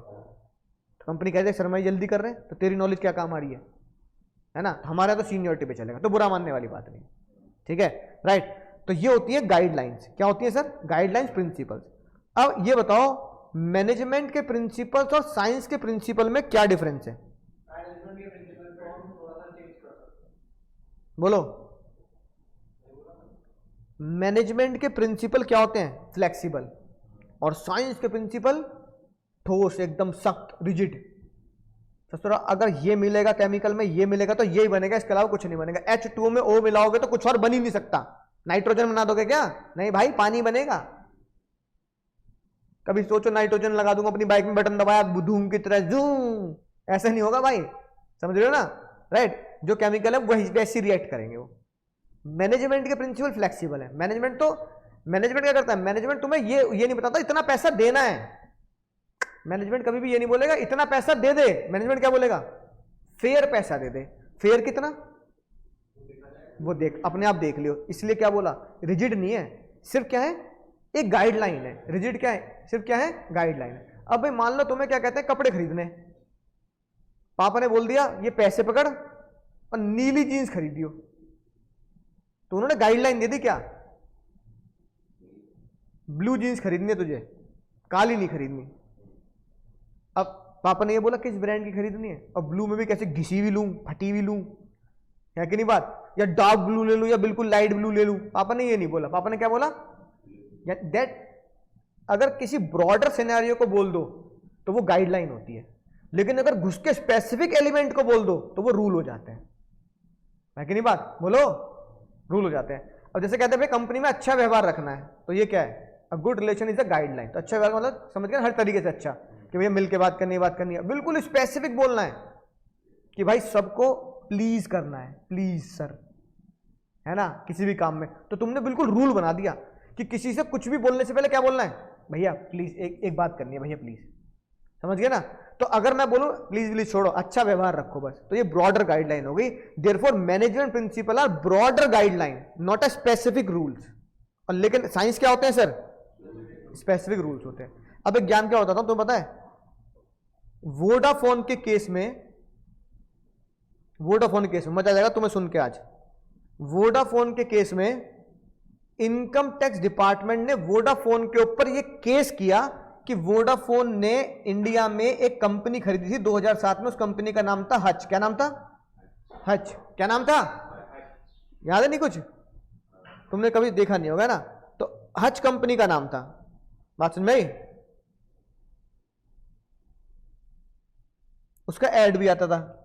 कंपनी कहते हैं शर्मा जी जल्दी कर रहे हैं तो तेरी नॉलेज क्या काम आ रही है ना, हमारा तो सीनियरिटी पे चलेगा, तो बुरा मानने वाली बात नहीं। ठीक है, राइट। तो ये होती है गाइडलाइंस। क्या होती है सर? Guidelines, principles. अब ये बताओ मैनेजमेंट के प्रिंसिपल्स और साइंस के प्रिंसिपल में क्या डिफरेंस है? बोलो। मैनेजमेंट के प्रिंसिपल क्या होते हैं? फ्लेक्सिबल। और साइंस के प्रिंसिपल ठोस, एकदम सख्त, रिजिड। ससुरा अगर ये मिलेगा केमिकल में, ये मिलेगा तो यही बनेगा, इसके अलावा कुछ नहीं बनेगा। H2O में O मिलाओगे तो कुछ और बन ही नहीं सकता। नाइट्रोजन बना दोगे क्या? नहीं भाई, पानी बनेगा। कभी सोचो नाइट्रोजन लगा दूंगा अपनी बाइक में, बटन दबाया धूम की तरह जूम, ऐसे नहीं होगा भाई, समझ रहे हो ना, राइट। जो केमिकल है वही वैसे रिएक्ट करेंगे वो। मैनेजमेंट के प्रिंसिपल फ्लेक्सिबल है। मैनेजमेंट क्या करता है? मैनेजमेंट तुम्हें ये नहीं बताता इतना पैसा देना है। मैनेजमेंट कभी भी ये नहीं बोलेगा इतना पैसा दे दे। मैनेजमेंट क्या बोलेगा? फेयर पैसा दे दे। फेयर कितना वो देख, अपने आप देख लियो। इसलिए क्या बोला? रिजिड नहीं है, सिर्फ क्या है, एक गाइडलाइन है। रिजिड क्या है? सिर्फ क्या है? गाइडलाइन है। अब भाई मान लो तुम्हें क्या कहते हैं, कपड़े खरीदने, पापा ने बोल दिया ये पैसे पकड़ और नीली जीन्स खरीदियो, तो उन्होंने गाइडलाइन दे दी क्या? ब्लू जीन्स खरीदनी है तुझे, काली नहीं खरीदनी। अब पापा ने ये बोला किस ब्रांड की खरीदनी है, और ब्लू में भी कैसे, घिसी हुई लूं, फटी हुई लूं, है कि नहीं बात, या डार्क ब्लू ले लूं या बिल्कुल लाइट ब्लू ले लूं? पापा ने ये नहीं बोला। पापा ने क्या बोला? दैट अगर किसी ब्रॉडर सिनेरियो को बोल दो तो वो गाइडलाइन होती है, लेकिन अगर घुस के स्पेसिफिक एलिमेंट को बोल दो तो वो रूल हो जाते हैं, है कि नहीं बात? बोलो, रूल हो जाते हैं। अब जैसे कहते हैं भाई कंपनी में अच्छा व्यवहार रखना है, तो ये क्या है? A good relation is a guideline. तो अच्छा व्यवहार मतलब समझ गए, हर तरीके से अच्छा, कि भैया मिल के बात करनी है, बिल्कुल स्पेसिफिक बोलना है कि भाई सबको प्लीज करना है, प्लीज सर, है ना, किसी भी काम में। तो तुमने बिल्कुल रूल बना दिया कि किसी से कुछ भी बोलने से पहले क्या बोलना है? भैया प्लीज एक बात करनी है, भैया प्लीज, समझ गए ना। तो अगर मैं बोलूं प्लीज छोड़ो, अच्छा व्यवहार रखो बस, तो ये ब्रॉडर गाइडलाइन हो गई। Therefore management principle are broader guideline, not a specific rules. और लेकिन साइंस क्या होते हैं सर? स्पेसिफिक रूल्स होते हैं। अब एक ज्ञान क्या होता था तुम्हें पता है? वोडाफोन के केस में मजा आ जाएगा तुम्हें सुन के आज। वोडाफोन के केस में इनकम टैक्स डिपार्टमेंट ने वोडाफोन के ऊपर यह केस किया कि वोडाफोन ने इंडिया में एक कंपनी खरीदी थी 2007 में। उस कंपनी का नाम था हच। क्या नाम था? हच। क्या नाम था? याद है नहीं कुछ? तुमने कभी देखा नहीं होगा ना। तो हच कंपनी का नाम था। बात समझ में आई? उसका एड भी आता था।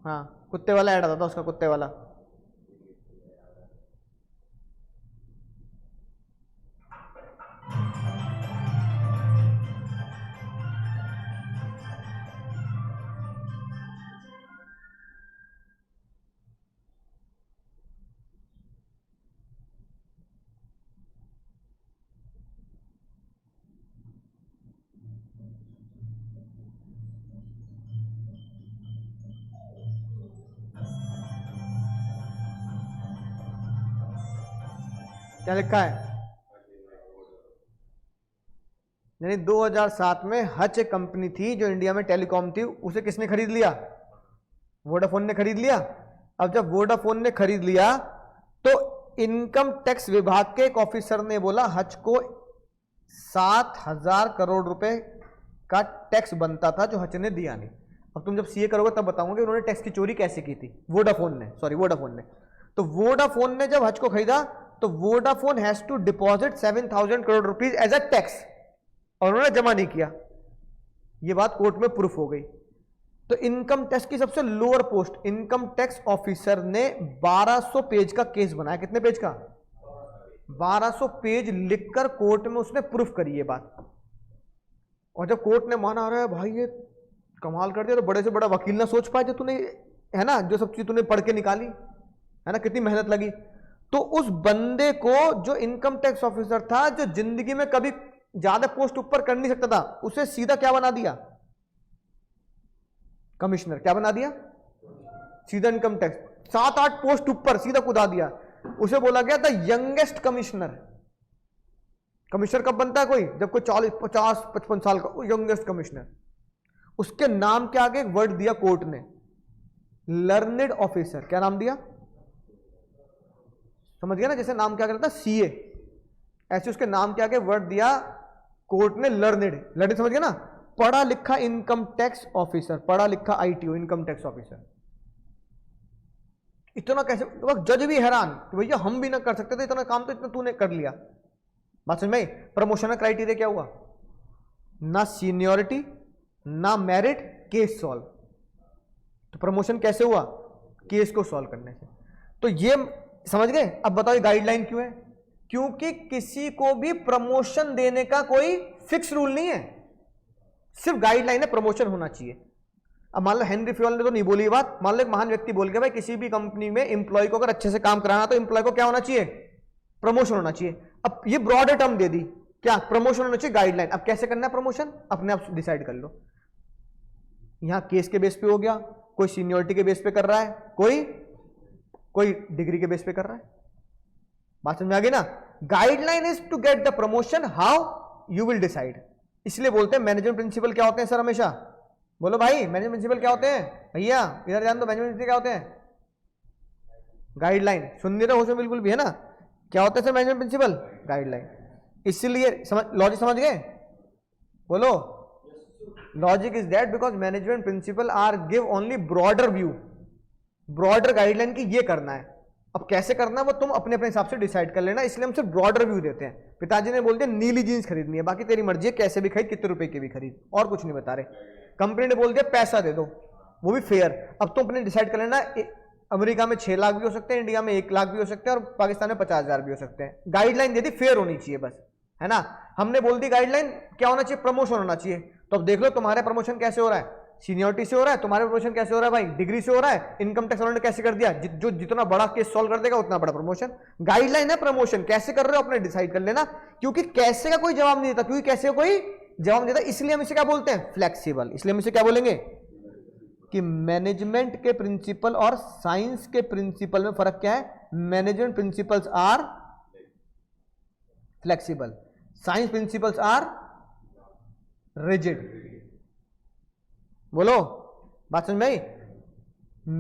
हाँ, कुत्ते वाला ऐड आता था उसका, कुत्ते वाला। क्या लिखा है? यानी 2007 में हच एक कंपनी थी जो इंडिया में टेलीकॉम थी, उसे किसने खरीद लिया? वोडाफोन ने खरीद लिया। अब जब वोडाफोन ने खरीद लिया तो इनकम टैक्स विभाग के एक ऑफिसर ने बोला हच को 7,000 करोड़ रुपए का टैक्स बनता था जो हच ने दिया नहीं। अब तुम जब सीए करोगे तब बताओगे उन्होंने टैक्स की चोरी कैसे की थी। वोडाफोन ने तो वोडाफोन ने जब हच को खरीदा तो Vodafone has to deposit 7,000 crore rupees as a tax, और उन्होंने जमा नहीं किया। यह बात कोर्ट में प्रूफ हो गई। तो इनकम टैक्स की सबसे lower post income tax officer ने 1200 पेज का केस बनाया। कितने पेज का? 1200 पेज लिखकर कोर्ट में उसने प्रूफ करी ये बात। और जब कोर्ट ने माना, रहा है भाई ये कमाल कर दिया, तो बड़े से बड़ा वकील ना सोच पाए जो तूने, है ना, जो सब चीज तूने पढ़ के निकाली, है ना, कितनी मेहनत लगी। तो उस बंदे को, जो इनकम टैक्स ऑफिसर था, जो जिंदगी में कभी ज्यादा पोस्ट ऊपर कर नहीं सकता था, उसे सीधा क्या बना दिया? कमिश्नर। क्या बना दिया? सीधा इनकम टैक्स 7-8 पोस्ट ऊपर सीधा कूदा दिया। उसे बोला गया था यंगेस्ट कमिश्नर। कमिश्नर कब बनता है कोई? जब कोई 40, 50, 55 साल का, यंगेस्ट कमिश्नर। उसके नाम के आगे एक वर्ड दिया कोर्ट ने, लर्नेड ऑफिसर। क्या नाम दिया? समझ गया ना, जैसे नाम क्या करता सीए, ऐसे उसके नाम के आगे वर्ड दिया कोर्ट ने, लर्नेड। समझ गया ना, पढ़ा लिखा इनकम टैक्स ऑफिसर, पढ़ा लिखा आईटीओ इनकम टैक्स ऑफिसर। इतना कैसे? जज भी हैरान कि भैया हम भी ना कर सकते थे इतना काम, तो इतना तूने कर लिया। बात समझ में? प्रमोशन का क्राइटेरिया क्या हुआ? ना सीनियोरिटी ना मेरिट, केस सॉल्व। तो प्रमोशन कैसे हुआ? केस को सॉल्व करने से। तो ये समझ गए? अब बताओ गाइडलाइन क्यों है? क्योंकि किसी को भी प्रमोशन देने का कोई फिक्स रूल नहीं है, सिर्फ गाइडलाइन है प्रमोशन होना चाहिए। अब मान लो हेनरी फ्योल ने तो नहीं बोली ये बात, मान लो एक महान व्यक्ति बोल गया भाई किसी भी कंपनी में एम्प्लॉय को अगर अच्छे से काम कराना तो एम्प्लॉय को क्या होना चाहिए? प्रमोशन होना चाहिए। अब ये ब्रॉडर टर्म दे दी, क्या? प्रमोशन होना चाहिए, गाइडलाइन। अब कैसे करना है प्रमोशन? अपने आप डिसाइड कर लो। यहां केस के बेस पे हो गया, कोई सीनियरिटी के बेस पे कर रहा है, कोई डिग्री के बेस पे कर रहा है। बात समझ में आ गई ना? Guideline is to get the promotion, how you will decide. इसलिए बोलते हैं मैनेजमेंट प्रिंसिपल क्या होते हैं सर? हमेशा बोलो भाई, मैनेजमेंट प्रिंसिपल क्या होते हैं? भैया इधर जान दो, मैनेजमेंट प्रिंसिपल क्या होते हैं? गाइडलाइन। सुन नहीं रहे हो बिल्कुल भी, है ना? क्या होता है सर मैनेजमेंट प्रिंसिपल? गाइडलाइन। इसलिए लॉजिक समझ गए? बोलो। Logic is that because management principle are give only broader view, broader guideline की ये करना है। अब कैसे करना है वो तुम अपने अपने हिसाब से डिसाइड कर लेना, इसलिए हम सिर्फ ब्रॉडर व्यू देते हैं। पिताजी ने बोल दिया नीली जीन्स खरीदनी है, बाकी तेरी मर्जी है, कैसे भी खरीद, कितने रुपए की भी खरीद, और कुछ नहीं बता रहे। कंपनी ने बोल दिया पैसा दे दो, वो भी फेयर। अब तुम अपने डिसाइड कर लेना, अमेरिका में 6 लाख भी हो सकते हैं, इंडिया में 1 लाख भी हो सकते हैं, और पाकिस्तान में 50,000 भी हो सकते हैं। गाइडलाइन दे दी, फेयर होनी चाहिए बस, है ना? हमने बोल दी गाइडलाइन क्या होना चाहिए? प्रमोशन होना चाहिए। तो अब देख लो तुम्हारा प्रमोशन कैसे हो रहा है? सीनियरिटी से हो रहा है। तुम्हारा प्रमोशन कैसे हो रहा है भाई? डिग्री से हो रहा है। इनकम टैक्स वालों ने कैसे कर दिया? जो जितना बड़ा केस सॉल्व कर देगा उतना बड़ा प्रमोशन। गाइडलाइन है प्रमोशन, कैसे कर रहे हो अपने डिसाइड कर लेना, क्योंकि कैसे का कोई जवाब नहीं देता, क्योंकि कैसे का कोई जवाब नहीं देता, इसलिए हम इसे क्या बोलते हैं? फ्लेक्सिबल। इसलिए हम इसे क्या बोलेंगे कि मैनेजमेंट के प्रिंसिपल और साइंस के प्रिंसिपल में फर्क क्या है? Management principles are flexible, science principles are rigid. बोलो, बात समझ में आई?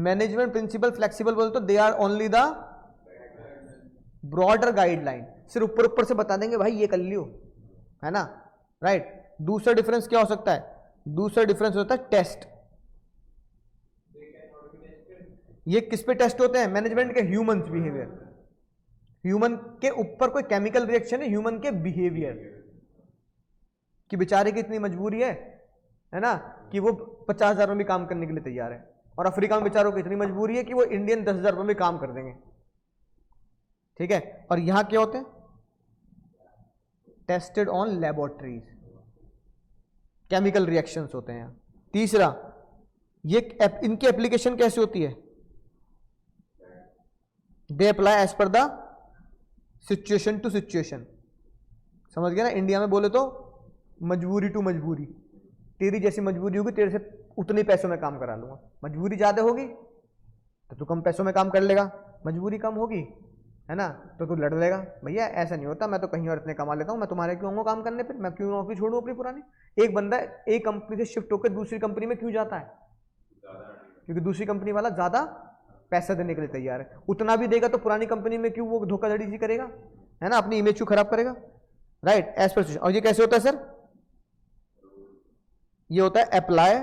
मैनेजमेंट प्रिंसिपल फ्लेक्सिबल बोल तो they are only the broader guideline, सिर्फ ऊपर ऊपर से बता देंगे भाई ये कर लियो, है ना? राइट। दूसरा डिफरेंस क्या हो सकता है? दूसरा डिफरेंस होता है टेस्ट। ये किस पे टेस्ट होते हैं? मैनेजमेंट के ह्यूमन बिहेवियर, ह्यूमन के ऊपर कोई केमिकल रिएक्शन है, ह्यूमन के बिहेवियर कि बेचारे की इतनी मजबूरी है ना, कि वो 50,000 में भी काम करने के लिए तैयार है, और अफ्रीका में बेचारों की इतनी मजबूरी है कि वो इंडियन 10,000 में भी काम कर देंगे। ठीक है। और यहां क्या होते हैं? Tested on laboratories, chemical reactions होते हैं। तीसरा, ये इनकी एप्लीकेशन कैसे होती है? They apply as per the situation to situation. समझ गया ना? इंडिया में बोले तो मजबूरी टू मजबूरी, तेरी जैसी मजबूरी होगी तेरे से उतने पैसों में काम करा लूंगा। मजबूरी ज्यादा होगी तो तू कम पैसों में काम कर लेगा, मजबूरी कम होगी है ना, तो तू लड़ लेगा, भैया ऐसा नहीं होता, मैं तो कहीं और इतने कमा लेता हूँ, मैं तुम्हारे क्यों आऊँगा काम करने पे, मैं क्यों नौकरी छोड़ूँ अपनी पुरानी। एक बंदा एक कंपनी से शिफ्ट होकर दूसरी कंपनी में क्यों जाता है, क्योंकि दूसरी कंपनी वाला ज़्यादा पैसा देने के लिए तैयार है, उतना भी देगा तो पुरानी कंपनी में क्यों वो धोखाधड़ी सी करेगा, है ना, अपनी इमेज क्यों खराब करेगा, राइट, एज पर सिचुएशन। और ये कैसे होता है सर, ये होता है अप्लाई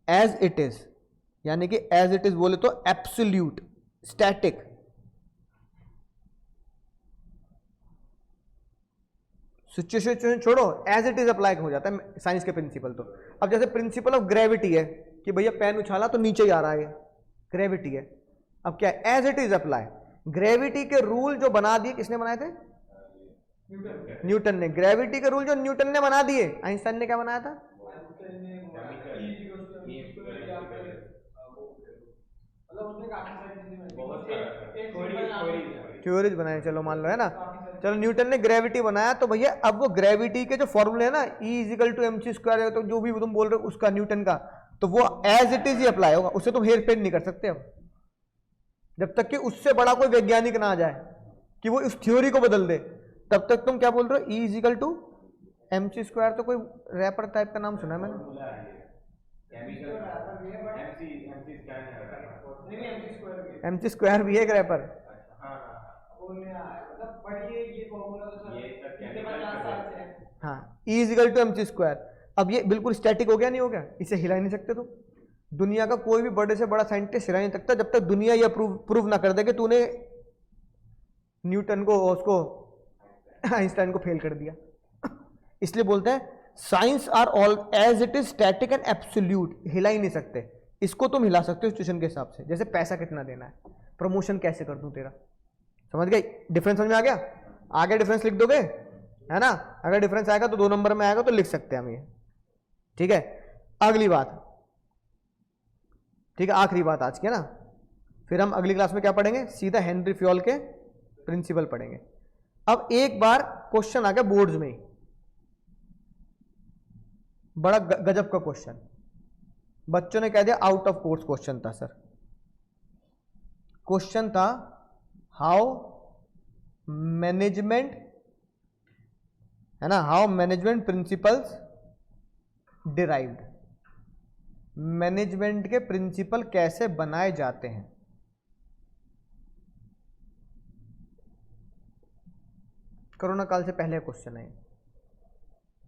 एज इट इज, यानी कि एज इट इज बोले तो एब्सोल्यूट स्टैटिक, सिचुएशन छोड़ो, एज इट इज अप्लाई हो जाता है साइंस के प्रिंसिपल। तो अब जैसे प्रिंसिपल ऑफ ग्रेविटी है कि भैया पेन उछाला तो नीचे ही आ रहा है, ग्रेविटी है। अब क्या है, as it is apply, gravity के रूल जो बना दिए किसने बनाए थे, न्यूटन ने। ग्रेविटी के रूल जो न्यूटन ने बना दिए, आइंस्टाइन ने क्या बनाया था, थ्योरीज बनाए, चलो मान लो, है ना, चलो न्यूटन ने ग्रेविटी बनाया, तो भैया अब वो ग्रेविटी के जो फॉर्मूले है ना, E = mc², तो जो भी तुम बोल रहे हो उसका न्यूटन का, तो वो एज इट इज ही अप्लाई होगा, उससे तुम हेर फेर नहीं कर सकते अब, जब तक कि उससे बड़ा कोई वैज्ञानिक ना आ जाए कि वो उस थ्योरी को बदल दे, तब तक तुम क्या बोल रहे हो, E = mc², तो कोई रैपर टाइप का नाम सुना है मैंने, mc² भी है एक रैपर, हाँ, E = mc²। अब ये बिल्कुल स्टैटिक हो गया, नहीं हो गया, इसे हिला नहीं सकते तुम। दुनिया का कोई भी बड़े से बड़ा साइंटिस्ट हिला नहीं सकता जब तक दुनिया ये प्रूव ना कर दे कि तूने न्यूटन को, उसको आइंस्टाइन को फेल कर दिया। इसलिए बोलते हैं science are all as it is static and absolute, हिला ही नहीं सकते। इसको तुम हिला सकते हो सिचुएशन के हिसाब से, जैसे पैसा कितना देना है, प्रमोशन कैसे कर दूं तेरा, समझ गए डिफरेंस, समझ में आ गया, आगे डिफरेंस लिख दोगे, है ना, अगर डिफरेंस आएगा तो 2 नंबर में आएगा तो लिख सकते हैं हम ये, ठीक है। अगली बात, ठीक है, आखिरी बात आज की, है ना, फिर हम अगली क्लास में क्या पढ़ेंगे, सीधा हेनरी फ्योल के प्रिंसिपल पढ़ेंगे। अब एक बार क्वेश्चन आ गया बोर्ड्स में, बड़ा गजब का क्वेश्चन, बच्चों ने कह दिया आउट ऑफ कोर्स क्वेश्चन था सर। क्वेश्चन था हाउ मैनेजमेंट, है ना, how management principles derived, management के प्रिंसिपल कैसे बनाए जाते हैं। कोरोना काल से पहले क्वेश्चन है,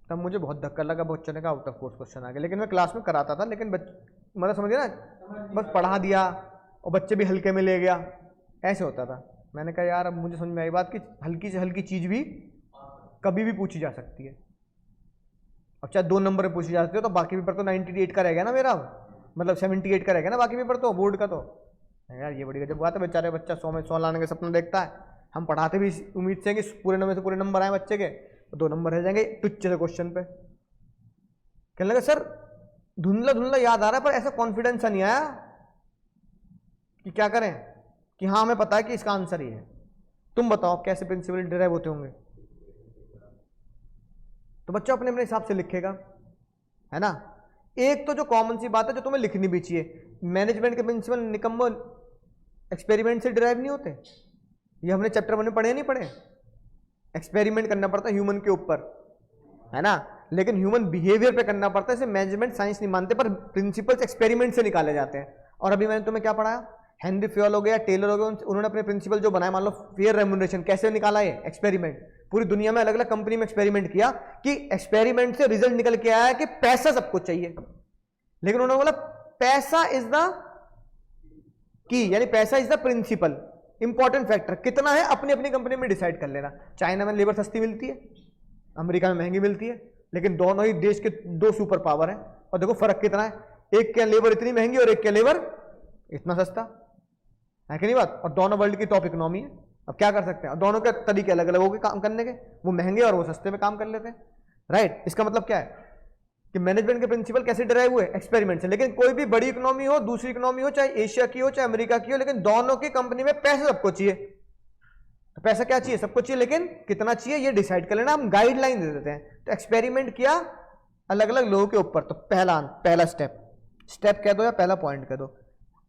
तब मुझे बहुत धक्का लगा, बच्चों ने कहा आउट ऑफ कोर्स क्वेश्चन आ गया, लेकिन मैं क्लास में कराता था, लेकिन मतलब समझ गया ना, बस पढ़ा दिया और बच्चे भी हल्के में ले गया, ऐसे होता था। मैंने कहा यार अब मुझे समझ में आई बात कि हल्की से हल्की चीज़ भी कभी भी पूछी जा सकती है। अब चाहे 2 नंबर पे पूछी जाती है तो बाकी पेपर तो 98 का रह गया ना मेरा, मतलब 78 का रह गया ना बाकी पेपर तो, बोर्ड का तो। यार ये बड़ी गजब बात है, बेचारे बच्चा 100 में 100 लाने का सपना देखता है, हम पढ़ाते भी उम्मीद से कि पूरे नंबर से पूरे नंबर आए बच्चे के, 2 नंबर रह जाएंगे टुच्चे से क्वेश्चन पे। कहने लगा सर धुंधला धुंधला याद आ रहा है पर ऐसा कॉन्फिडेंस नहीं आया कि क्या करें, कि हाँ हमें पता है कि इसका आंसर ही है। तुम बताओ कैसे प्रिंसिपल डिराइव होते होंगे। तो बच्चा अपने अपने हिसाब से लिखेगा, है ना। एक तो जो कॉमन सी बात है जो तुम्हें लिखनी भी चाहिए, मैनेजमेंट के प्रिंसिपल निकम्मो एक्सपेरिमेंट से डिराइव नहीं होते, ये हमने चैप्टर 1 में पढ़े नहीं पढ़े। एक्सपेरिमेंट करना पड़ता है ह्यूमन के ऊपर, है ना, लेकिन ह्यूमन बिहेवियर पे करना पड़ता है। इसे मैनेजमेंट साइंस नहीं मानते, पर प्रिंसिपल्स एक्सपेरिमेंट से निकाले जाते हैं। और अभी मैंने तुम्हें क्या पढ़ाया, हेनरी फ्योल हो गया, टेलर हो गया, उन्होंने अपने प्रिंसिपल जो बनाए, मान लो फेयर रेम्यूनरेशन, कैसे निकाला ये एक्सपेरिमेंट, पूरी दुनिया में अलग अलग कंपनी में एक्सपेरिमेंट किया कि एक्सपेरिमेंट से रिजल्ट निकल के आया कि पैसा सबको चाहिए, लेकिन उन्होंने बोला पैसा इज द की, यानी पैसा is the principle, important factor कितना है अपनी अपनी कंपनी में डिसाइड कर लेना। चाइना में लेबर सस्ती मिलती है, अमेरिका में महंगी मिलती है, लेकिन दोनों ही देश के 2 सुपर पावर हैं, और देखो फर्क कितना है, एक के लेबर इतनी महंगी और एक के लेबर इतना सस्ता, है कि नहीं बात। और दोनों वर्ल्ड की टॉप इकोनॉमी है, अब क्या कर सकते हैं, और दोनों के तरीके अलग अलग हो गए काम करने के, वो महंगे और वो सस्ते में काम कर लेते हैं, राइट। इसका मतलब क्या है कि मैनेजमेंट के प्रिंसिपल कैसे डिराइव हुए, एक्सपेरिमेंट से। लेकिन कोई भी बड़ी इकोनॉमी हो, दूसरी इकोनॉमी हो, चाहे एशिया की हो चाहे अमेरिका की हो, लेकिन दोनों की कंपनी में पैसा सबको चाहिए। तो पैसा क्या चाहिए, सबको चाहिए, लेकिन कितना चाहिए ये डिसाइड कर लेना, हम गाइडलाइन दे देते हैं। तो एक्सपेरिमेंट किया अलग अलग लोगों के ऊपर, तो पहला स्टेप कह दो या पहला पॉइंट कह दो,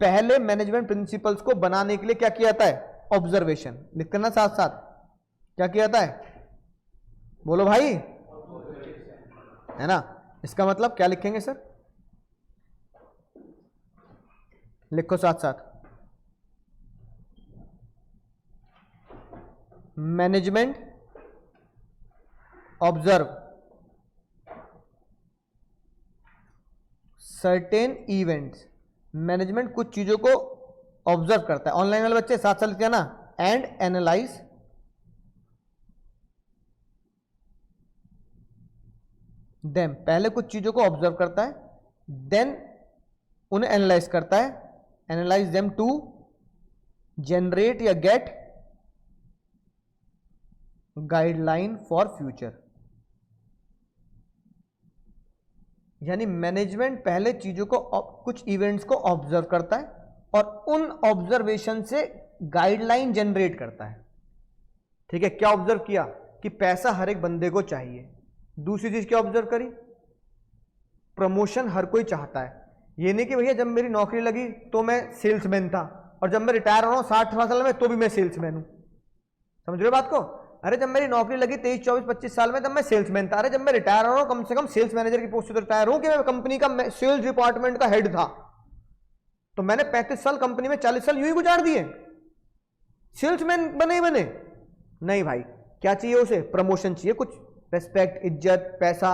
पहले मैनेजमेंट प्रिंसिपल्स को बनाने के लिए क्या किया जाता है? ऑब्जर्वेशन। लिखते ना साथ साथ, क्या किया जाता है? बोलो भाई, है ना? इसका मतलब क्या लिखेंगे सर? लिखो साथ साथ, management observe certain events. Management कुछ चीजों को ऑब्जर्व करता है। ऑनलाइन वाले बच्चे साथ साथ लिखते हैं ना, एंड एनालाइज देम। पहले कुछ चीजों को ऑब्जर्व करता है, देन उन्हें एनालाइज करता है, एनालाइज देम टू जनरेट या गेट गाइडलाइन फॉर फ्यूचर। यानी मैनेजमेंट पहले चीजों को, कुछ इवेंट्स को ऑब्जर्व करता है और उन ऑब्जर्वेशन से गाइडलाइन जनरेट करता है। ठीक है, क्या ऑब्जर्व किया? कि पैसा हर एक बंदे को चाहिए। दूसरी चीज क्या ऑब्जर्व करी? प्रमोशन हर कोई चाहता है। ये नहीं कि भैया जब मेरी नौकरी लगी तो मैं सेल्समैन था और जब मैं रिटायर हो रहा हूं 60 साल में तो भी मैं सेल्समैन हूं। समझ रहे हो बात को? अरे जब मेरी नौकरी लगी 23, 24, 25 साल में तब मैं सेल्समैन था। अरे जब मैं रिटायर हो रहा हूं कम से कम सेल्स मैनेजर की पोस्ट से तो रिटायर हूं कि मैं कंपनी का सेल्स डिपार्टमेंट का हेड था। तो मैंने 35 साल कंपनी में 40 साल यूं ही गुजार दिए। सेल्समैन बने नहीं भाई, क्या चाहिए उसे? प्रमोशन चाहिए, कुछ रेस्पेक्ट, इज्जत, पैसा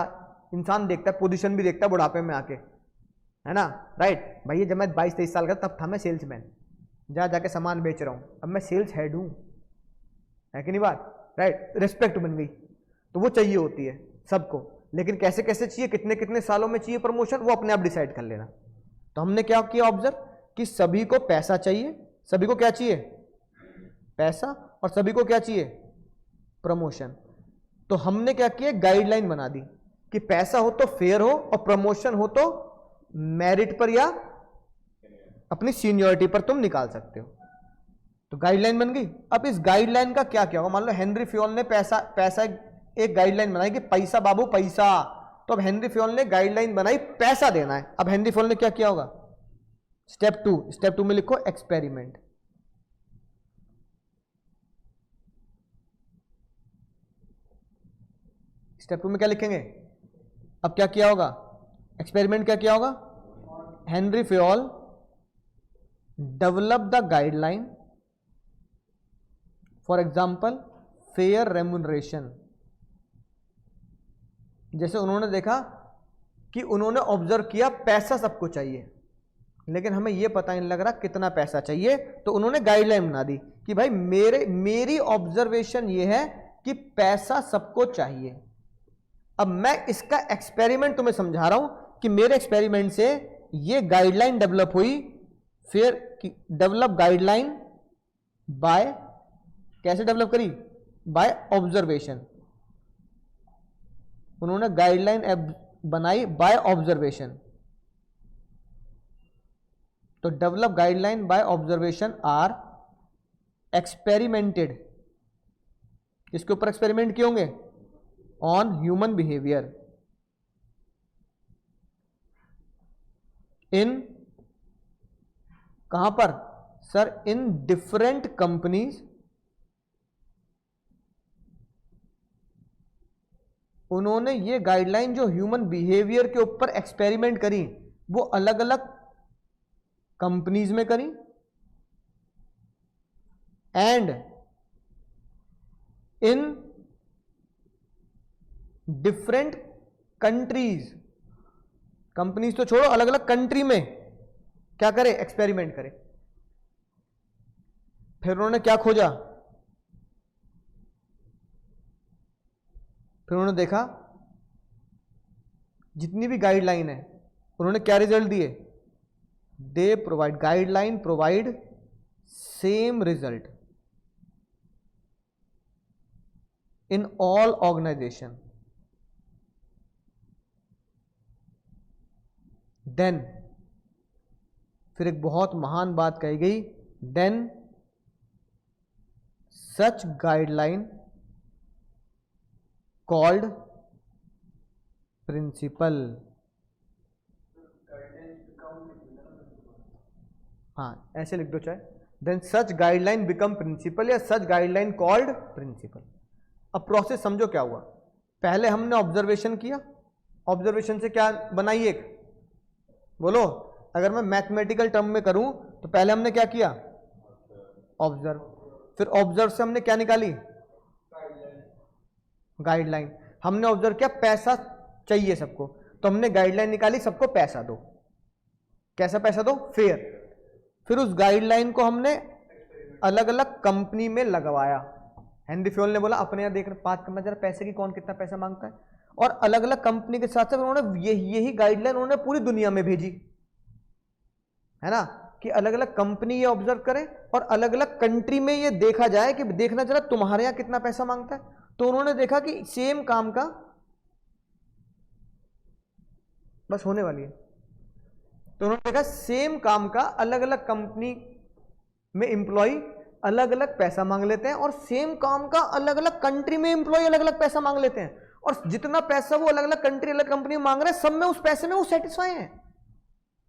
इंसान देखता है, पोजीशन भी देखता है बुढ़ापे में आके, है ना? राइट भैया, जब मैं 22-23 साल का तब था मैं सेल्समैन, जाके सामान बेच रहा हूं, अब मैं सेल्स हेड हूं। है कि नहीं बात? राइट, रिस्पेक्ट बन गई। तो वो चाहिए होती है सबको, लेकिन कैसे कैसे चाहिए, कितने कितने सालों में चाहिए प्रमोशन, वो अपने आप डिसाइड कर लेना। तो हमने क्या किया ऑब्जर्व, कि सभी को पैसा चाहिए। सभी को क्या चाहिए? पैसा। और सभी को क्या चाहिए? प्रमोशन। तो हमने क्या किया? गाइडलाइन बना दी कि पैसा हो तो फेयर हो और प्रमोशन हो तो मेरिट पर या अपनी सीनियरिटी पर तुम निकाल सकते हो। तो गाइडलाइन बन गई। अब इस गाइडलाइन का क्या क्या होगा? मान लो हेनरी फ्योल ने पैसा एक गाइडलाइन बनाई कि पैसा बाबू पैसा। तो अब हेनरी फ्योल ने गाइडलाइन बनाई, पैसा देना है। अब हेनरी फ्योल ने क्या किया होगा? स्टेप टू में लिखो एक्सपेरिमेंट। स्टेप 2 में क्या लिखेंगे? अब क्या किया होगा? एक्सपेरिमेंट क्या किया होगा? Henry Fayol develop the guideline, for example fair remuneration. जैसे उन्होंने देखा कि उन्होंने ऑब्जर्व किया पैसा सबको चाहिए, लेकिन हमें यह पता नहीं लग रहा कितना पैसा चाहिए, तो उन्होंने गाइडलाइन बना दी कि भाई मेरी ऑब्जर्वेशन यह है कि पैसा सबको चाहिए। अब मैं इसका एक्सपेरिमेंट तुम्हें समझा रहा हूं कि मेरे एक्सपेरिमेंट से ये गाइडलाइन डेवलप हुई। फिर डेवलप गाइडलाइन बाय, कैसे डेवलप करी? By observation. उन्होंने गाइडलाइन बनाई बाय ऑब्जर्वेशन। तो develop guideline by observation are experimented. इसके ऊपर एक्सपेरिमेंट किए होंगे ऑन ह्यूमन बिहेवियर इन, कहां पर सर? In different companies. उन्होंने ये गाइडलाइन जो ह्यूमन बिहेवियर के ऊपर एक्सपेरिमेंट करी वो अलग अलग कंपनीज में करी, and in different countries. Companies तो छोड़ो, अलग अलग कंट्री में क्या करे? एक्सपेरिमेंट करे। फिर उन्होंने क्या खोजा? फिर उन्होंने देखा जितनी भी गाइडलाइन है, उन्होंने क्या रिजल्ट दिए? They provide, guideline provide same result in all organisation. Then फिर एक बहुत महान बात कही गई, then such guideline called principle. हाँ ऐसे लिख दो चाहे, then such guideline become principle या सच गाइडलाइन कॉल्ड प्रिंसिपल। अब प्रोसेस समझो क्या हुआ। पहले हमने ऑब्जर्वेशन किया, ऑब्जर्वेशन से क्या बनाई एक, बोलो, अगर मैं मैथमेटिकल टर्म में करूं तो पहले हमने क्या किया, ऑब्जर्व, फिर ऑब्जर्व से हमने क्या निकाली, गाइडलाइन। हमने ऑब्जर्व किया पैसा चाहिए सबको, तो हमने गाइडलाइन निकाली सबको पैसा दो। कैसा पैसा दो, फेयर। फिर उस गाइडलाइन को हमने अलग अलग कंपनी में लगवाया। हेनरी फ्योल ने बोला अपने यहाँ देख बात करना जरा पैसे की, कौन कितना पैसा मांगता है, और अलग अलग कंपनी के साथ साथ उन्होंने यही गाइडलाइन उन्होंने पूरी दुनिया में भेजी, है ना, कि अलग अलग कंपनी ये ऑब्जर्व करे और अलग अलग कंट्री में ये देखा जाए कि देखना जरा तुम्हारे यहाँ कितना पैसा मांगता है। तो उन्होंने देखा कि सेम काम का, बस होने वाली है, तो उन्होंने देखा सेम काम का अलग अलग कंपनी में एम्प्लॉय अलग अलग पैसा मांग लेते हैं और सेम काम का अलग अलग कंट्री में एम्प्लॉय अलग अलग पैसा मांग लेते हैं, और जितना पैसा वो अलग अलग कंट्री अलग कंपनी में मांग रहे हैं सब में उस पैसे में वो सेटिस्फाई हैं।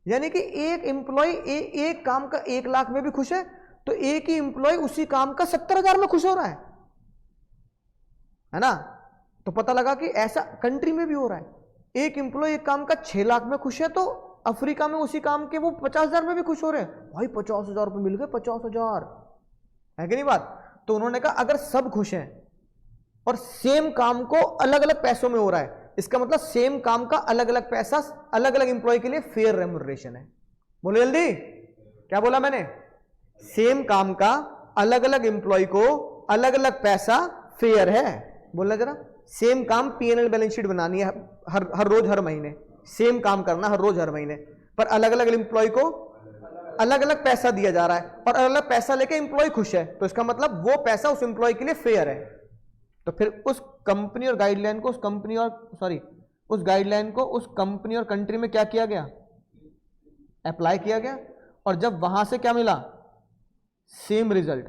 यानी कि एक एम्प्लॉय एक काम का 1 लाख में भी खुश है, तो एक ही एम्प्लॉय उसी काम का 70,000 में खुश हो रहा है ना। तो पता लगा कि ऐसा कंट्री में भी हो रहा है। एक एम्प्लॉय एक काम का 6 लाख में खुश है, तो अफ्रीका में उसी काम के वो 50,000 में भी खुश हो रहे हैं। भाई 50,000 रुपये मिल गए, 50,000, है कि नहीं बात। तो उन्होंने कहा अगर सब खुश हैं और सेम काम को अलग अलग पैसों में हो रहा है, इसका मतलब सेम काम का अलग अलग पैसा अलग अलग एम्प्लॉय के लिए फेयर रेम्युनरेशन है। बोलो जल्दी, क्या बोला मैंने, सेम काम का अलग अलग एम्प्लॉय को अलग अलग पैसा फेयर है। बोलना जरा, सेम काम P&L बैलेंस शीट बनानी है हर रोज हर महीने, सेम काम करना हर रोज हर महीने, पर अलग अलग एम्प्लॉय को अलग अलग पैसा दिया जा रहा है और अलग अलग पैसा लेके एम्प्लॉय खुश है, तो इसका मतलब वो पैसा उस एम्प्लॉय के लिए फेयर है। तो फिर उस कंपनी और गाइडलाइन को उस गाइडलाइन को उस कंपनी और कंट्री में क्या किया गया, अप्लाई किया गया, और जब वहां से क्या मिला, सेम रिजल्ट।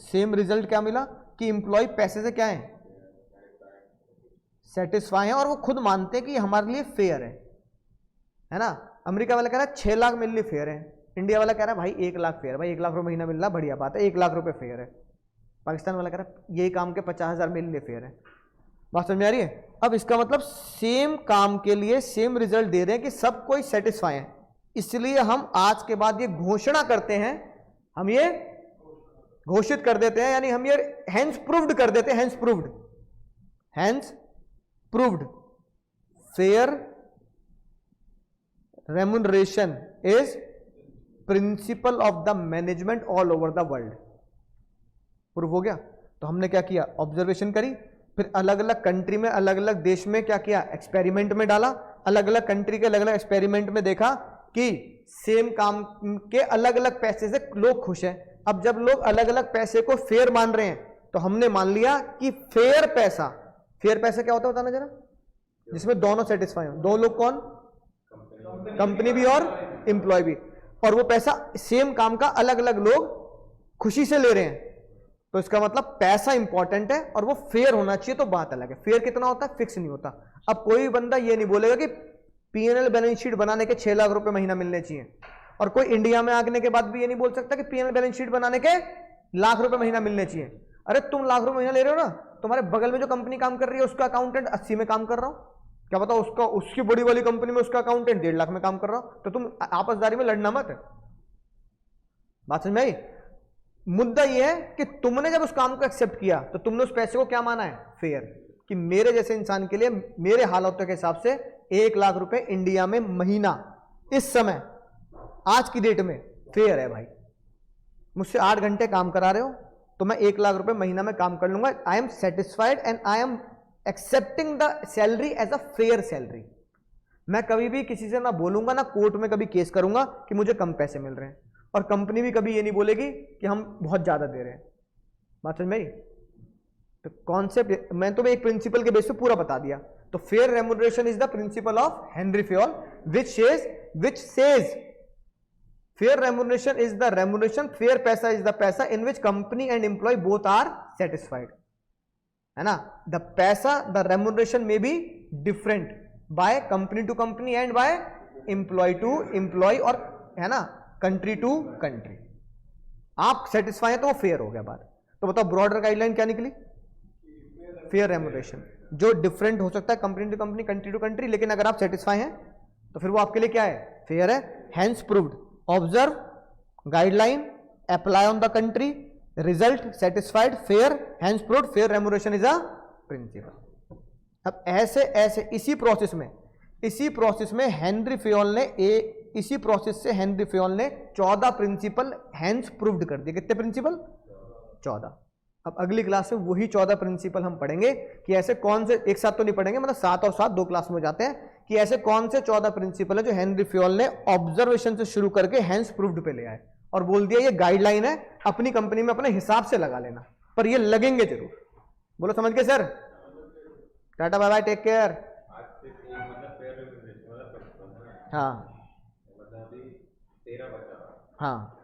सेम रिजल्ट क्या मिला कि एम्प्लॉय पैसे से क्या है, सेटिस्फाई है, और वो खुद मानते हैं कि हमारे लिए फेयर है ना। अमेरिका वाला कह रहा है 6 लाख मेरे लिए फेयर है, इंडिया वाला कह रहा है भाई 1 लाख फेयर, भाई 1 लाख रुपए महीना मिल रहा, बढ़िया बात है, 1 लाख रुपए फेयर है। पाकिस्तान वाला कह रहा है यही काम के 50,000 मेरे लिए फेयर है। बात समझ में आ रही है। अब इसका मतलब सेम काम के लिए सेम रिजल्ट दे रहे हैं कि सब कोई सेटिस्फाई है, इसलिए हम आज के बाद ये घोषणा करते हैं, हम ये घोषित कर देते हैं, यानी हम ये हेंस प्रूव्ड कर देते हैं, hence proved fair remuneration is principle of the management all over the world. Prove हो गया। तो हमने क्या किया, ऑब्जर्वेशन करी, फिर अलग अलग कंट्री में अलग अलग देश में क्या किया, एक्सपेरिमेंट में डाला, अलग अलग कंट्री के अलग अलग एक्सपेरिमेंट में देखा कि सेम काम के अलग अलग पैसे से लोग खुश हैं। अब जब लोग अलग अलग पैसे को फेयर मान रहे हैं, तो हमने मान लिया कि फेयर पैसा क्या होता है बताना जरा, जिसमें दोनों सेटिस्फाई हो, दो लोग कौन, कंपनी भी और एम्प्लॉय भी, और वो पैसा सेम काम का अलग अलग लोग खुशी से ले रहे हैं, तो इसका मतलब पैसा इंपॉर्टेंट है और वो फेयर होना चाहिए। तो बात अलग है, फेयर कितना होता है, फिक्स नहीं होता। अब कोई बंदा ये नहीं बोलेगा कि P&L बैलेंस शीट बनाने के 6 लाख रुपए महीना मिलने चाहिए, और कोई इंडिया में आने के बाद भी ये नहीं बोल सकता कि P&L बैलेंस शीट बनाने के लाख रुपए महीना मिलने चाहिए। अरे तुम लाख रुपए महीना ले रहे हो ना, तुम्हारे बगल में जो कंपनी काम कर रही है उसका अकाउंटेंट 80 में काम कर रहा हूं, क्या पता उसकी बड़ी वाली कंपनी में उसका अकाउंटेंट 1.5 लाख में काम कर रहा हो, तो तुम आपसदारी में लड़ना मत। बात समझ में आई। मुद्दा यह है कि तुमने जब उस काम को एक्सेप्ट किया तो तुमने उस पैसे को क्या माना है, फेयर, कि मेरे जैसे इंसान के लिए मेरे हालातों के हिसाब से 1 लाख रुपए इंडिया में महीना इस समय आज की डेट में फेयर है। भाई मुझसे 8 घंटे काम करा रहे हो तो मैं 1 लाख रुपए महीना में काम कर लूंगा। I am satisfied and I am accepting the salary as a fair salary. मैं कभी भी किसी से ना बोलूंगा, ना कोर्ट में कभी केस करूंगा कि मुझे कम पैसे मिल रहे हैं, और कंपनी भी कभी ये नहीं बोलेगी कि हम बहुत ज्यादा दे रहे हैं। बात समझ में आई। तो कॉन्सेप्ट मैं तुम्हें एक प्रिंसिपल के बेस पे पूरा बता दिया। तो fair remuneration is the principle of Henry Fayol which says fair remuneration is the remuneration, fair पैसा is the पैसा in which company and employee both are satisfied, है ना। the पैसा, the remuneration may be different by company to company and by employee to employee, और है ना, country to country. आप satisfy है तो वो फेयर हो गया बात। तो बताओ ब्रॉडर गाइडलाइन क्या निकली? फेयर रेम्यूनरेशन, जो डिफरेंट हो सकता है company to company, country to country, लेकिन अगर आप सेटिस्फाई हैं तो फिर वो आपके लिए क्या है? फेयर है। Hence proved, observe, guideline, apply on the country, result satisfied, fair, hence proved, fair remuneration is a principle. अब ऐसे ऐसे इसी प्रोसेस में हेनरी फेयोल ने इसी प्रोसेस से हेनरी फेयोल ने 14 प्रिंसिपल हैंस प्रूव्ड कर दिए। कितने प्रिंसिपल? 14। अब अगली क्लास में वही 14 प्रिंसिपल हम पढ़ेंगे कि ऐसे कौन से, एक साथ तो नहीं पढ़ेंगे, मतलब 7 और 7 2 क्लास में हो जाते हैं, कि ऐसे कौन से 14 प्रिंसिपल है जो हेनरी फेयोल ने ऑब्जर्वेशन से शुरू करके हैंस प्रूव्ड पे ले आए और बोल दिया ये गाइडलाइन है, अपनी कंपनी में अपने हिसाब से लगा लेना, पर ये लगेंगे जरूर। बोलो समझ गए sir? Tata bye bye, take care. हाँ हाँ